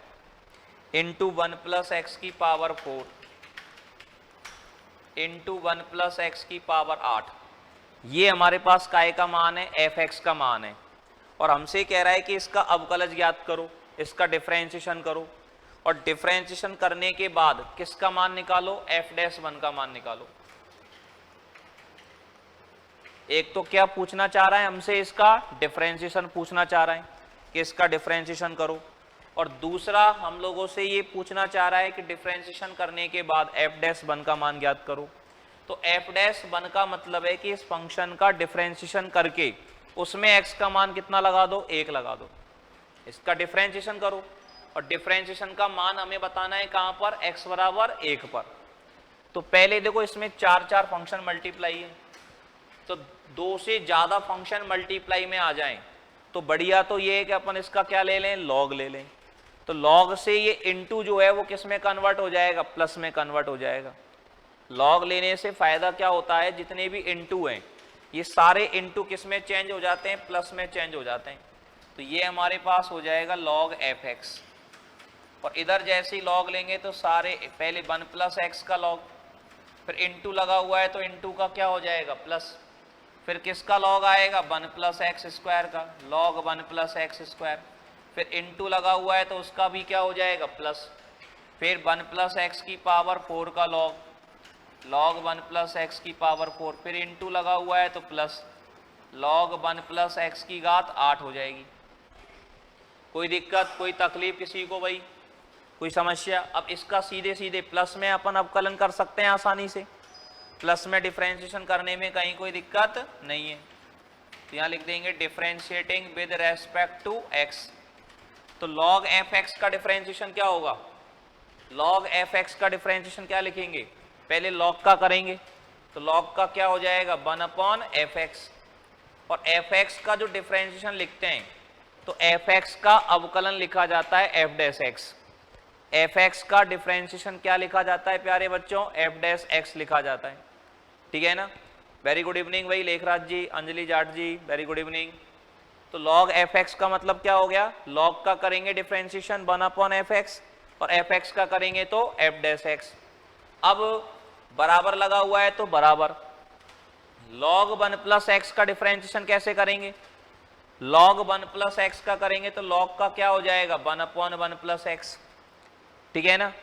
into 1 plus x की पावर 4 इंटू 1 प्लस एक्स की पावर 8। ये हमारे पास काय का मान है, एफ एक्स का मान है, और हमसे कह रहा है कि इसका अवकलज ज्ञात करो, इसका डिफरेंशिएशन करो, और डिफरेंशिएशन करने के बाद किसका मान निकालो, एफ डैश 1 का मान निकालो। एक तो क्या पूछना चाह रहा है हमसे, इसका डिफरेंशिएशन पूछना चाह रहा है कि इसका डिफरेंशिएशन करो, और दूसरा हम लोगों से ये पूछना चाह रहा है कि डिफरेंशिएशन करने के बाद एफ डैश 1 का मान ज्ञात करो। तो एफ डैश 1 का मतलब है कि इस फंक्शन का डिफरेंशिएशन करके उसमें एक्स का मान कितना लगा दो, 1 लगा दो। इसका डिफरेंशिएशन करो, और डिफरेंशिएशन का मान हमें बताना है कहां पर, x बराबर 1 पर। तो पहले देखो इसमें 4 फंक्शन मल्टीप्लाई है, तो 2 से ज्यादा फंक्शन मल्टीप्लाई में आ जाएं तो बढ़िया तो ये है कि अपन इसका क्या ले लें, लॉग ले लें। तो लॉग से ये इनटू जो है वो किस में कन्वर्ट हो जाएगा, प्लस में कन्वर्ट हो जाएगा। लॉग लेने से फायदा क्या होता है, जितने भी इनटू हैं ये सारे इनटू किस में चेंज हो जाते हैं, प्लस में चेंज हो जाते हैं। तो ये हमारे पास हो जाएगा लॉग एफ एक्स, और इधर जैसे ही लॉग लेंगे तो सारे पहले 1 प्लस एक्स का लॉग, फिर इनटू लगा हुआ है तो इनटू का क्या हो जाएगा, प्लस, फिर किसका लॉग आएगा, 1 प्लस एक्स स्क्वायर का, लॉग 1 प्लस एक्स स्क्वायर, फिर इनटू लगा हुआ है तो उसका भी क्या हो जाएगा, प्लस, फिर 1 प्लस एक्स की पावर 4 का लॉग, लॉग 1 प्लस एक्स की पावर 4, फिर इनटू लगा हुआ है तो प्लस, लॉग 1 प्लस एक्स की घात 8 हो जाएगी। कोई दिक्कत कोई तकलीफ किसी को भाई, कोई समस्या? अब इसका सीधे सीधे प्लस में अपन अवकलन कर सकते हैं आसानी से, प्लस में डिफरेंशिएशन करने में कहीं कोई दिक्कत नहीं है। तो यहाँ लिख देंगे differentiating with respect to x. तो लॉग एफ एक्स का डिफरेंशिएशन क्या होगा, लॉग एफ एक्स का डिफरेंशिएशन क्या लिखेंगे, पहले लॉग का करेंगे, तो लॉग का क्या हो जाएगा, 1 अपॉन एफ एक्स, और एफ एक्स का जो डिफरेंशिएशन लिखते हैं तो एफ एक्स का अवकलन लिखा जाता है F dash x. F x का डिफरेंशिएशन क्या लिखा जाता है प्यारे बच्चों, एफ डैश एक्स लिखा जाता है, ठीक है ना। वेरी गुड इवनिंग भाई लेखराज जी, अंजलि जाट जी, वेरी गुड इवनिंग। तो log fx का मतलब क्या हो गया, log का करेंगे डिफरेंशिएशन 1 अपॉन fx और fx का करेंगे तो f डैश x। अब बराबर लगा हुआ है तो बराबर, log 1 प्लस एक्स का डिफरेंशिएशन कैसे करेंगे, log 1 प्लस एक्स का करेंगे तो log का क्या हो जाएगा 1 अपॉन 1 प्लस एक्स। ठीक है ना,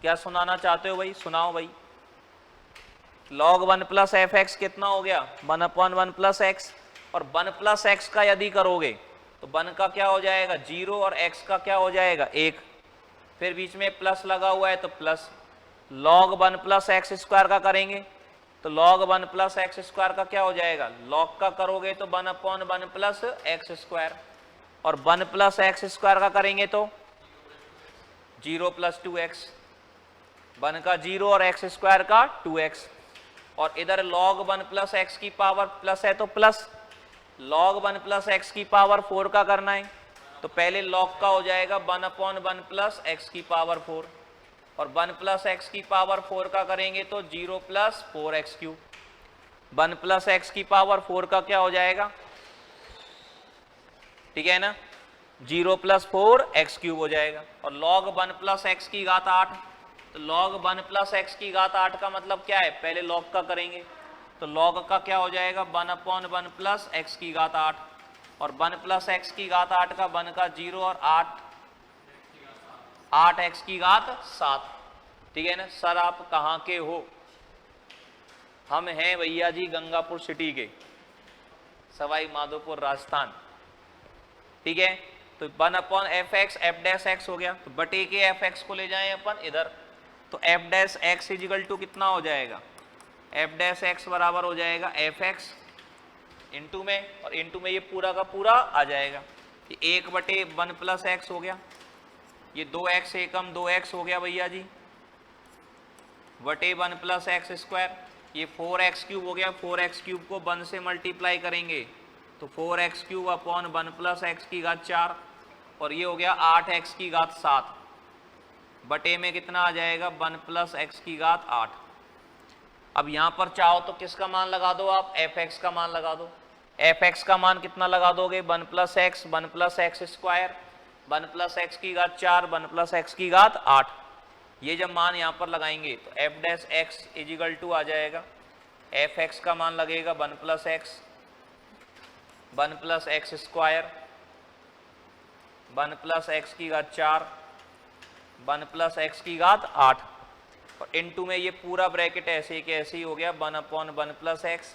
क्या सुनाना चाहते हो भाई, सुनाओ भाई। log 1 प्लस एफ एक्स कितना हो गया 1 अपॉन 1 प्लस एक्स, और 1 प्लस एक्स का यदि करोगे तो 1 का क्या हो जाएगा 0 और x का क्या हो जाएगा 1, फिर बीच में प्लस लगा हुआ है तो plus. log 1 plus X square का करेंगे तो log 1 प्लस एक्स स्क्वायर का क्या हो जाएगा, log का करोगे तो 1 अपॉन 1 प्लस एक्स स्क्वायर, और 1 प्लस एक्स स्क्वायर का करेंगे तो 0 प्लस 2x, 1 का 0 और x स्क्वायर का 2x, और इधर log 1 प्लस एक्स की पावर प्लस है तो प्लस, log 1 प्लस एक्स की पावर 4 का करना है तो पहले log का हो जाएगा 1 अपॉन 1 प्लस एक्स की पावर 4, और 1 प्लस एक्स की पावर 4 का करेंगे तो 0 plus 4x cube, 1 plus x की पावर 4 का क्या हो जाएगा, ठीक है ना, 0 प्लस 4x क्यूब हो जाएगा, और log 1 प्लस एक्स की घात 8, तो log 1 प्लस एक्स की घात 8 का मतलब क्या है, पहले log का करेंगे तो log का क्या हो जाएगा 1 अपॉन 1 प्लस एक्स की घात 8, और 1 प्लस एक्स की घात 8 का 1 का 0 और 8 एक्स की घात 7। ठीक है ना सर, आप कहाँ के हो, हम हैं भैया जी गंगापुर सिटी के, सवाई माधोपुर राजस्थान। ठीक है, तो 1 upon F x F dash x हो गया, तो बटे के एफ एक्स को ले जाएं अपन इधर, तो f dash x is equal to कितना हो जाएगा, एफ डैश एक्स बराबर हो जाएगा एफ एक्स इंटू में, और इंटू में ये पूरा का पूरा आ जाएगा, ये 1 बटे 1 प्लस एक्स हो गया, ये 2x एकम 2x हो गया भैया जी, बटे 1 प्लस एक्स स्क्वायर, ये 4x क्यूब हो गया, 4x क्यूब को 1 से मल्टीप्लाई करेंगे तो 4x cube upon 1 plus x की घात 4, और ये हो गया 8x की घात 7, बटे में कितना आ जाएगा 1 प्लस एक्स की घात 8। अब यहां पर चाहो तो किसका मान लगा दो आप, fx का मान लगा दो, fx का मान कितना लगा दोगे 1 plus X square, 1 plus x की घात 4, 1 प्लस एक्स की घात 8, ये जब मान यहां पर लगाएंगे तो f dash x is equal to आ जाएगा, fx का मान लगेगा 1 plus X square, 1 plus x की घात 4, 1 प्लस एक्स की घात 8, और इनटू में ये पूरा ब्रैकेट ऐसे ही के ऐसे ही हो गया 1 upon 1 plus x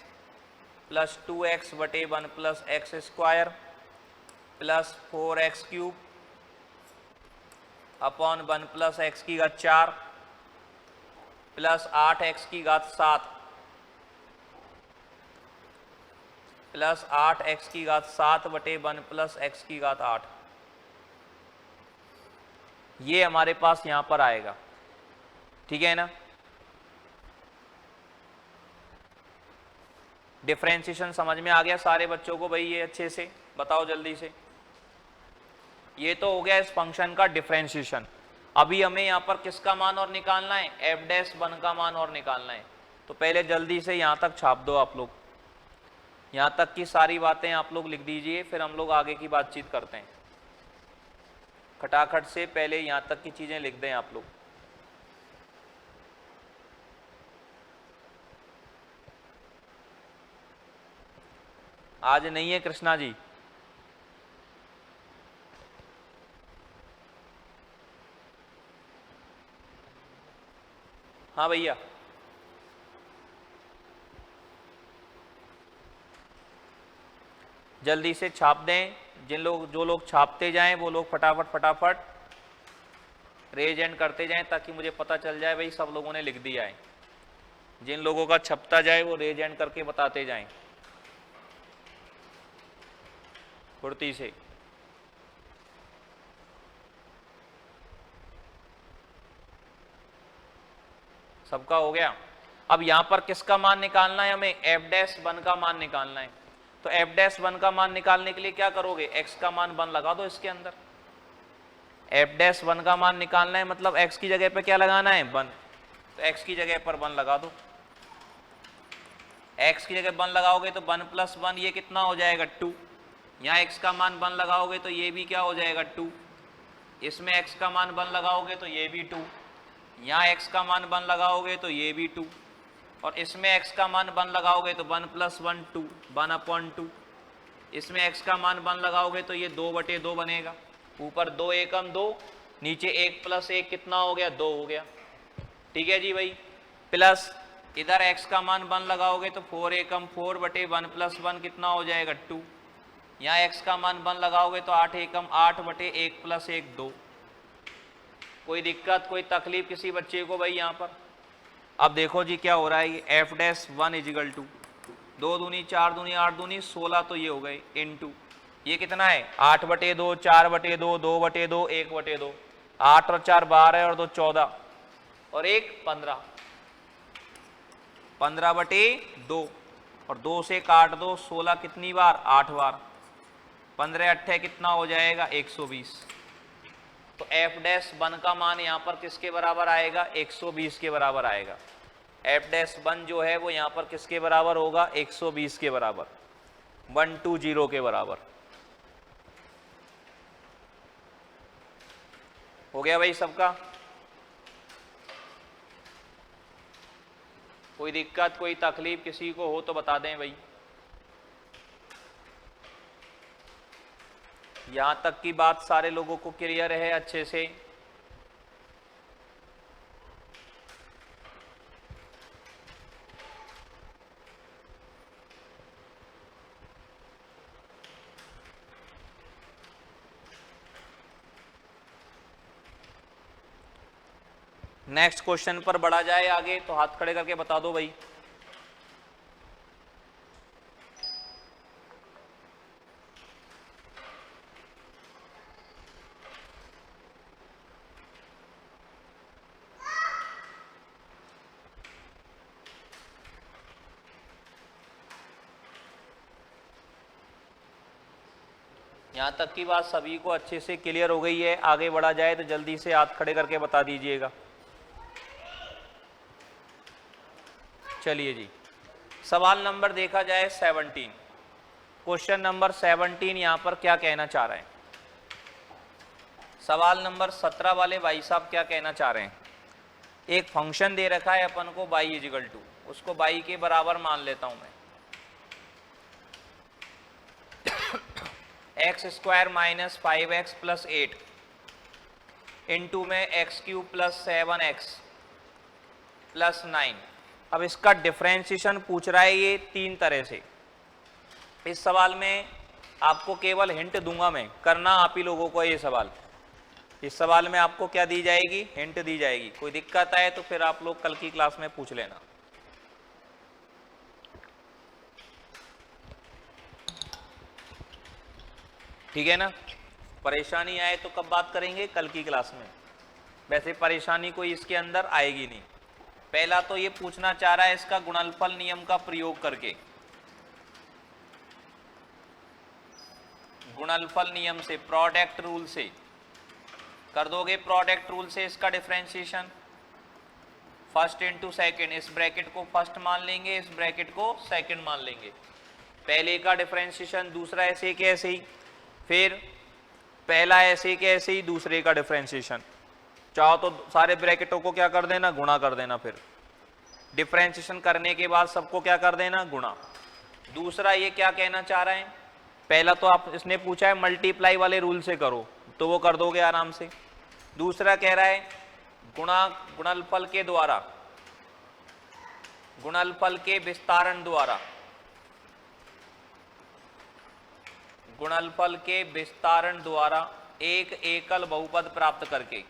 plus 2x बटे 1 plus X square plus 4x cube upon 1 plus x की घात 4 प्लस 8x की घात 7 प्लस 8x की घात 7 बटे 1 प्लस एक्स की घात 8, ये हमारे पास यहां पर आएगा। ठीक है ना, डिफरेंशिएशन समझ में आ गया सारे बच्चों को भाई, ये अच्छे से बताओ जल्दी से। ये तो हो गया इस फंक्शन का डिफरेंशिएशन। अभी हमें यहां पर किसका मान और निकालना है, एफ डैश 1 का मान और निकालना है, तो पहले जल्दी से यहां तक छाप दो आप लोग, यहां तक की सारी बातें आप लोग लिख दीजिए, फिर हम लोग आगे की बातचीत करते हैं। खटाखट से पहले यहां तक की चीजें लिख दें आप लोग। आज नहीं है कृष्णा जी, हाँ भैया, जल्दी से छाप दें, जो लोग छापते जाएं वो लोग फटाफट रेज एंड करते जाएं, ताकि मुझे पता चल जाए भाई सब लोगों ने लिख दिया है। जिन लोगों का छपता जाए वो रेज एंड करके बताते जाएं फुर्ती से। सबका हो गया। अब यहां पर किसका मान निकालना है हमें, एफ डैश 1 का मान निकालना है, तो एफ डैश 1 का मान निकालने के लिए क्या करोगे, x का मान 1 लगा दो इसके अंदर। एफ डैश 1 का मान निकालना है मतलब x की जगह पे क्या लगाना है 1, तो x की जगह पर 1 लगा दो। x की जगह 1 लगाओगे तो 1 + 1 ये कितना हो जाएगा 2। यहाँ x का मान 1 लगाओगे तो ये भी क्या हो जाएगा 2। इसमें x का मान 1 लगाओगे तो ये भी 2। यहाँ x का मान 1 लगाओगे तो ये भी 2। और इसमें x का मान 1 लगाओगे तो 1 + 1 2 1/2। इसमें x का मान 1 लगाओगे तो ये 2/2 बनेगा। ऊपर 2 एकम 2, नीचे 1 + 1 कितना हो गया 2 हो गया। ठीक है जी भाई। प्लस इधर x का मान 1 लगाओगे तो 4 एकम 4/1 + 1 कितना हो जाएगा 2। यहाँ x का मान 1 लगाओगे तो 8 एकम 8/1 + 1 2। कोई दिक्कत कोई तकलीफ किसी बच्चे को भाई यहाँ पर? अब देखो जी क्या हो रहा है, ये f'1 = 2 दूनी 4 दूनी 8 दूनी 16, तो ये हो गए इनटू ये कितना है 8/2 4/2 2/2 1/2। 8 और 4 12 और 2 14 और 1 15, 15/2 और 2 से काट दो 16 कितनी बार 8 बार, 15 8 कितना हो जाएगा 120। तो f'1 का मान यहाँ पर किसके बराबर आएगा 120 के बराबर आएगा। f'1 जो है वो यहाँ पर किसके बराबर होगा 120 के बराबर, 120 के बराबर। हो गया भाई सबका? कोई दिक्कत कोई तकलीफ किसी को हो तो बता दें भाई। यहां तक की बात सारे लोगों को क्लियर है अच्छे से? नेक्स्ट क्वेश्चन पर बढ़ा जाए आगे, तो हाथ खड़े करके बता दो भाई। यहां तक की बात सभी को अच्छे से क्लियर हो गई है? आगे बढ़ा जाए तो जल्दी से हाथ खड़े करके बता दीजिएगा। चलिए जी, सवाल नंबर देखा जाए 17, क्वेश्चन नंबर 17 यहाँ पर क्या कहना चाह रहे हैं? सवाल नंबर 17 वाले भाई साहब क्या कहना चाह रहे हैं? एक फंक्शन दे रखा है अपन को y = 2, उसको y के बराबर मान लेता हूं मैं। x² - 5x + 8 इंटू में x³ + 7x + 9। अब इसका डिफरेंशिएशन पूछ रहा है ये 3 तरह से। इस सवाल में आपको केवल हिंट दूंगा मैं, करना आप ही लोगों को ये सवाल। इस सवाल में आपको क्या दी जाएगी? हिंट दी जाएगी। कोई दिक्कत आए तो फिर आप लोग कल की क्लास में पूछ लेना। ठीक है ना? परेशानी आए तो कब बात करेंगे? कल की क्लास में। वैसे परेशानी कोई इसके अंदर आएगी नहीं। पहला तो ये पूछना चाह रहा है इसका गुणनफल नियम का प्रयोग करके, गुणनफल नियम से, प्रोडक्ट रूल से कर दोगे। प्रोडक्ट रूल से इसका डिफरेंशिएशन फर्स्ट इंटू सेकेंड, इस ब्रैकेट को फर्स्ट मान लेंगे, इस ब्रैकेट को सेकेंड मान लेंगे। पहले का डिफरेंशिएशन, दूसरा ऐसे के ऐसे ही, फिर पहला ऐसे के ऐसे ही, दूसरे का डिफरेंशिएशन। चाहो तो सारे ब्रैकेटों को क्या कर देना? गुणा कर देना। फिर डिफरेंशिएशन करने के बाद सबको क्या कर देना? गुणा। दूसरा ये क्या कहना चाह रहे हैं? पहला तो आप इसने पूछा है मल्टीप्लाई वाले रूल से करो, तो वो कर दोगे आराम से। दूसरा कह रहा है गुणनफल के द्वारा, गुणनफल के विस्तारण द्वारा, गुणनफल के विस्तारण द्वारा एक एकल बहुपद प्राप्त करके,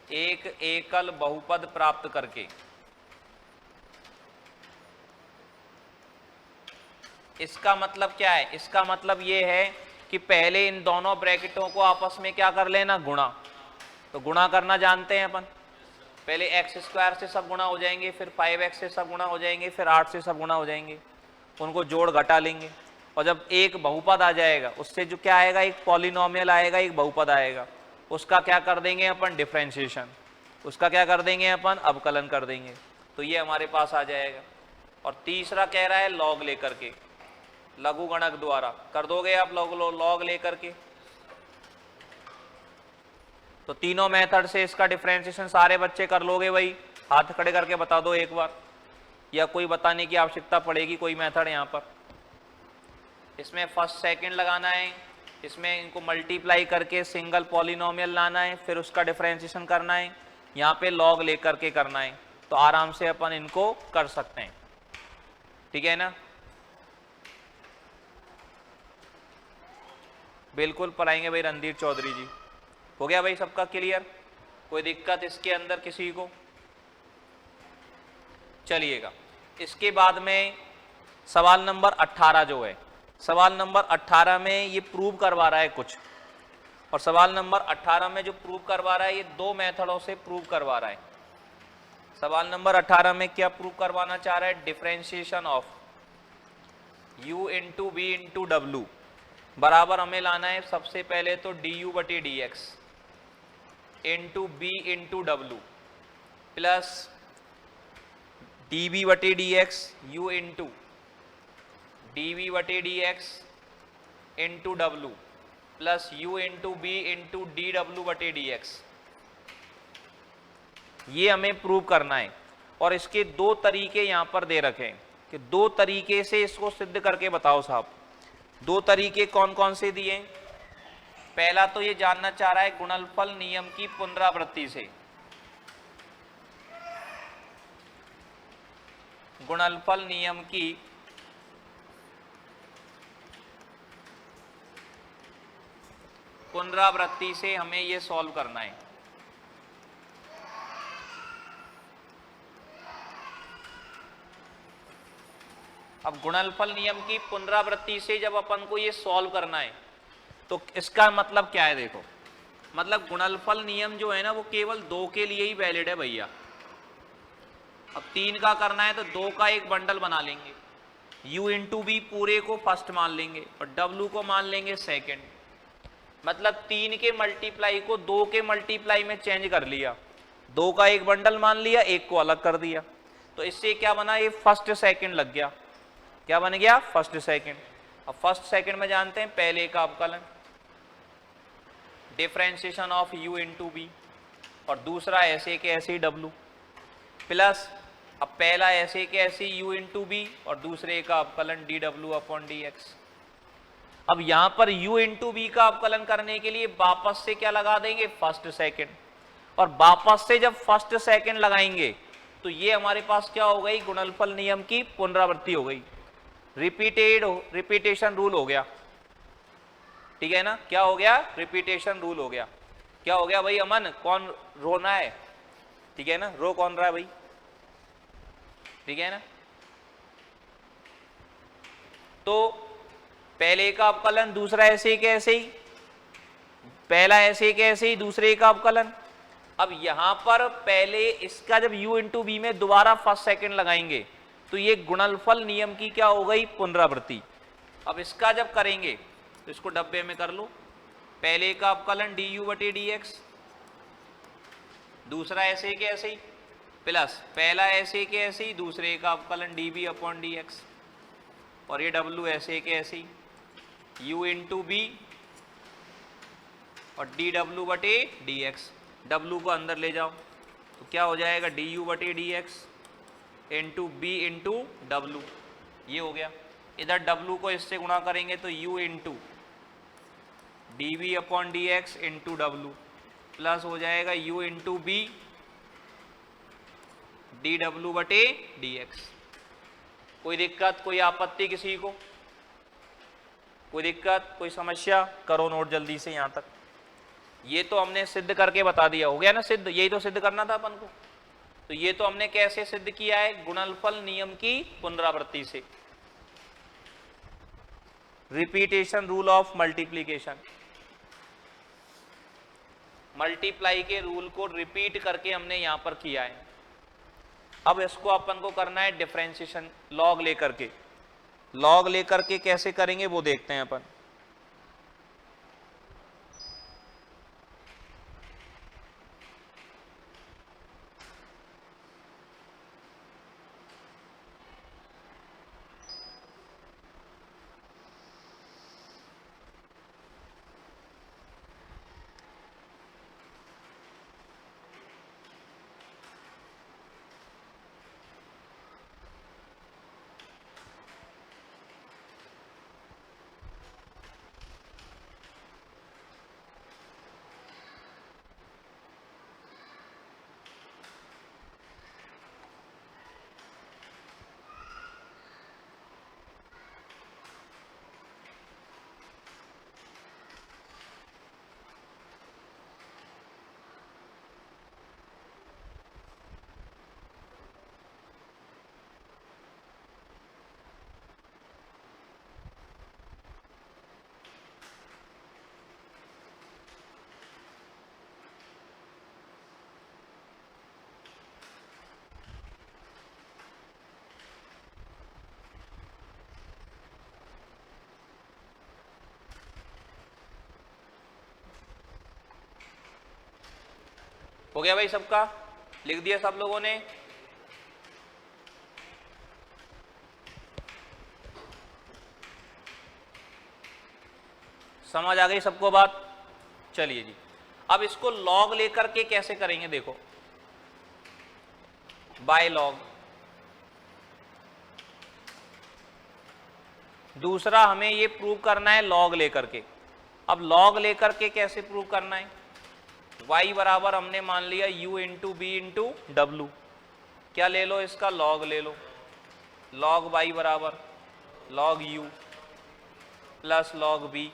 एक एकल बहुपद प्राप्त करके। इसका मतलब क्या है? इसका मतलब ये है कि पहले इन दोनों ब्रैकेटों को आपस में क्या कर लेना? गुणा। तो गुणा करना जानते हैं अपन। पहले x² से सब गुणा हो जाएंगे, फिर 5x से सब गुणा हो जाएंगे, फिर 8 से सब गुणा हो जाएंगे। उनको जोड़ घटा लेंगे और जब एक बहुपद आ जाएगा उससे जो क्या आएगा? एक पॉलिनोमियल आएगा, एक बहुपद आएगा। उसका क्या कर देंगे अपन? डिफरेंशिएशन। उसका क्या कर देंगे अपन? अवकलन कर देंगे। तो ये हमारे पास आ जाएगा। और तीसरा कह रहा है लॉग लेकर के, लघु गणक द्वारा। कर दोगे आप लॉग लेकर के? तो तीनों मेथड से इसका डिफरेंशिएशन सारे बच्चे कर लोगे भाई? हाथ खड़े करके बता दो एक बार, या कोई बताने की आवश्यकता पड़ेगी कोई मेथड यहाँ पर? इसमें फर्स्ट सेकंड लगाना है, इसमें इनको मल्टीप्लाई करके सिंगल पॉलिनोमियल लाना है, फिर उसका डिफरेंशिएशन करना है, यहाँ पे लॉग लेकर के करना है। तो आराम से अपन इनको कर सकते हैं, ठीक है ना? बिल्कुल पढ़ाएंगे भाई रणधीर चौधरी जी। हो गया भाई सबका क्लियर? कोई दिक्कत इसके अंदर किसी को? चलिएगा, इसके बाद में सवाल नंबर 18 जो है, सवाल नंबर 18 में ये प्रूव करवा रहा है कुछ, और सवाल नंबर 18 में जो प्रूव करवा रहा है ये दो मेथडों से प्रूव करवा रहा है। सवाल नंबर 18 में क्या प्रूव करवाना चाह रहा है? Differentiation of u into B into W बराबर हमें लाना है सबसे पहले तो du बटे D x into B into W plus D B बटे D X U into D B बटे D x into W plus U into B into D W बटे डी एक्स। ये हमें प्रूव करना है, और इसके दो तरीके यहां पर दे रखे हैं कि दो तरीके से इसको सिद्ध करके बताओ साहब। दो तरीके कौन कौन से दिए? पहला तो ये जानना चाह रहा है गुणनफल नियम की पुनरावृत्ति से, गुणनफल नियम की पुनरावृत्ति से हमें ये सॉल्व करना है। अब गुणनफल नियम की पुनरावृत्ति से जब अपन को ये सॉल्व करना है तो इसका मतलब क्या है? देखो, मतलब गुणनफल नियम जो है ना वो केवल दो के लिए ही वैलिड है भैया। अब तीन का करना है तो दो का एक बंडल बना लेंगे, u इंटू बी पूरे को फर्स्ट मान लेंगे और w को मान लेंगे सेकंड। मतलब तीन के मल्टीप्लाई को दो के मल्टीप्लाई में चेंज कर लिया, दो का एक बंडल मान लिया, एक को अलग कर दिया। तो इससे क्या बना? ये फर्स्ट सेकंड लग गया। क्या बन गया? First second. अब फर्स्ट सेकंड में जानते हैं पहले का अवकलन, differentiation of u into b, और दूसरा ऐसे के ऐसे w प्लस अब पहला ऐसे के ऐसे u इंटू बी और दूसरे का अवकलन D W upon D x. अब यहां पर u इंटू बी का अवकलन करने के लिए वापस से क्या लगा देंगे? फर्स्ट सेकंड, और वापस से जब फर्स्ट सेकंड लगाएंगे तो ये हमारे पास क्या हो गई? गुणनफल नियम की पुनरावृत्ति हो गई, रिपीटेशन रूल हो गया, ठीक है ना? क्या हो गया? रिपीटेशन रूल हो गया। क्या हो गया भाई अमन? कौन रोना है? ठीक है ना? रो कौन रहा है भाई? ठीक है ना? तो पहले का अवकलन दूसरा ऐसे के ऐसे ही, पहला ऐसे के ऐसे ही दूसरे का अवकलन। अब यहां पर पहले इसका जब u इंटू बी में दोबारा फर्स्ट सेकंड लगाएंगे तो ये गुणनफल नियम की क्या हो गई? पुनरावृत्ति। अब इसका जब करेंगे तो इसको डब्बे में कर लो, पहले का अवकलन डी यू बटे डी एक्स, दूसरा ऐसे के ऐसे ही, प्लस पहला ऐसे के ऐसे ही, दूसरे का अवकलन d b upon D x, और ये डब्ल्यू ऐसे के ऐसे ही, यू इंटू बी और डी डब्ल्यू बटे डी एक्स। डब्ल्यू को अंदर ले जाओ तो क्या हो जाएगा? डी यू बटे D x into B into डब्ल्यू, ये हो गया। इधर डब्ल्यू को इससे गुणा करेंगे तो u into D b upon D x into डब्ल्यू प्लस हो जाएगा यू इंटू बी डी डब्ल्यू बटे डी एक्स। कोई दिक्कत, कोई आपत्ति किसी को? कोई दिक्कत, कोई समस्या? करो नोट जल्दी से यहां तक। ये तो हमने सिद्ध करके बता दिया, हो गया ना सिद्ध? यही तो सिद्ध करना था अपन को। तो ये तो हमने कैसे सिद्ध किया है? गुणनफल नियम की पुनरावृत्ति से, repetition rule of multiplication. Multiply के रूल को रिपीट करके हमने यहां पर किया है। अब इसको अपन को करना है डिफरेंशिएशन लॉग लेकर के। लॉग लेकर के कैसे करेंगे वो देखते हैं अपन। हो गया भाई सबका? लिख दिया सब लोगों ने? समझ आ गई सबको बात? चलिए जी, अब इसको लॉग लेकर के कैसे करेंगे देखो, बाय लॉग। दूसरा हमें ये प्रूव करना है लॉग लेकर के। अब लॉग लेकर के कैसे प्रूव करना है? y बराबर हमने मान लिया u इंटू बी इंटू डब्लू। क्या ले लो इसका? लॉग ले लो। लॉग y बराबर log u plus log b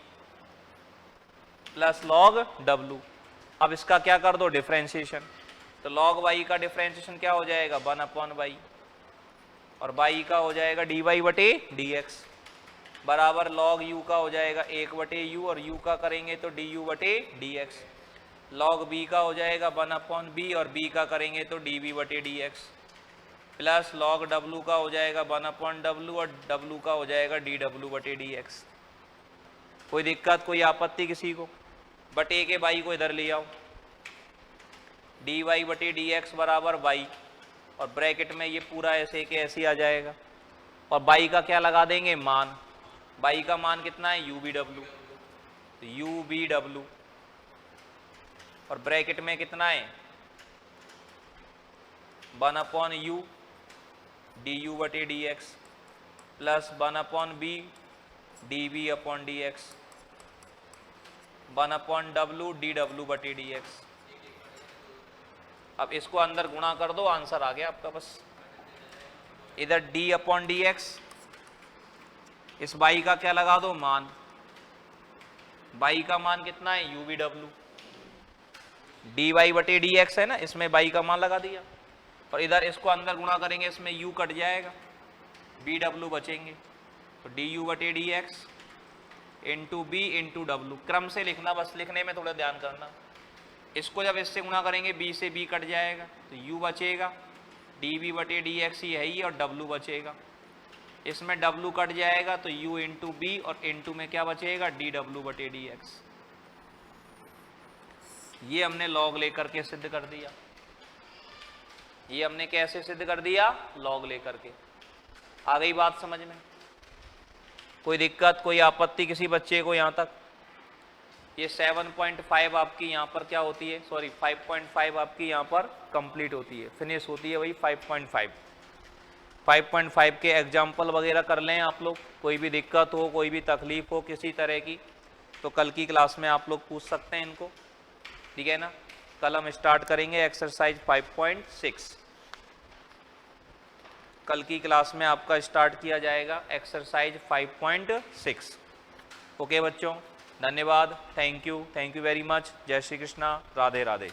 plus log w। अब इसका क्या कर दो? डिफरेंशिएशन। तो लॉग y का डिफरेंशिएशन क्या हो जाएगा? 1/y, और y का हो जाएगा dy बटे dx, बराबर लॉग u का हो जाएगा 1/u, और u का करेंगे तो du बटे dx। लॉग b का हो जाएगा 1/b, और b का करेंगे तो db बटे dx, प्लस लॉग w का हो जाएगा 1/w, और w का हो जाएगा dw बटे dx। कोई दिक्कत, कोई आपत्ति किसी को? बटे के y को इधर ले आओ, dy बटे dx बराबर y, और ब्रैकेट में ये पूरा ऐसे के ऐसे आ जाएगा, और y का क्या लगा देंगे? मान। y का मान कितना है? ubw, तो ubw, और ब्रैकेट में कितना है? 1/u du बटे dx plus 1/b db upon dx, 1/w dw बटे dx। अब इसको अंदर गुणा कर दो, आंसर आ गया आपका बस। इधर d अपॉन dx, इस y का क्या लगा दो? मान। y का मान कितना है? ubw, dy बटे dx है ना, इसमें y का मान लगा दिया, और इधर इसको अंदर गुणा करेंगे, इसमें u कट जाएगा, bw बचेंगे, तो du बटे dx into b into w। क्रम से लिखना, बस लिखने में थोड़ा ध्यान करना। इसको जब इससे गुणा करेंगे b से b कट जाएगा, तो u बचेगा, db बटे dx ही है ही, और w बचेगा। इसमें w कट जाएगा तो u इंटू b, और इंटू में क्या बचेगा? dw बटे dx। ये हमने लॉग लेकर के सिद्ध कर दिया। ये हमने कैसे सिद्ध कर दिया? लॉग लेकर के। आ गई बात समझ में? कोई दिक्कत, कोई आपत्ति किसी बच्चे को यहाँ तक? ये 7.5 आपकी यहाँ पर क्या होती है? सॉरी 5.5 आपकी यहाँ पर कंप्लीट होती है, फिनिश होती है वही 5.5। 5.5 के एग्जाम्पल वगैरह कर लें आप लोग। कोई भी दिक्कत हो, कोई भी तकलीफ हो किसी तरह की, तो कल की क्लास में आप लोग पूछ सकते हैं इनको, ठीक है ना? कल हम स्टार्ट करेंगे एक्सरसाइज 5.6। कल की क्लास में आपका स्टार्ट किया जाएगा एक्सरसाइज 5.6। ओके बच्चों, धन्यवाद, थैंक यू वेरी मच। जय श्री कृष्णा, राधे राधे।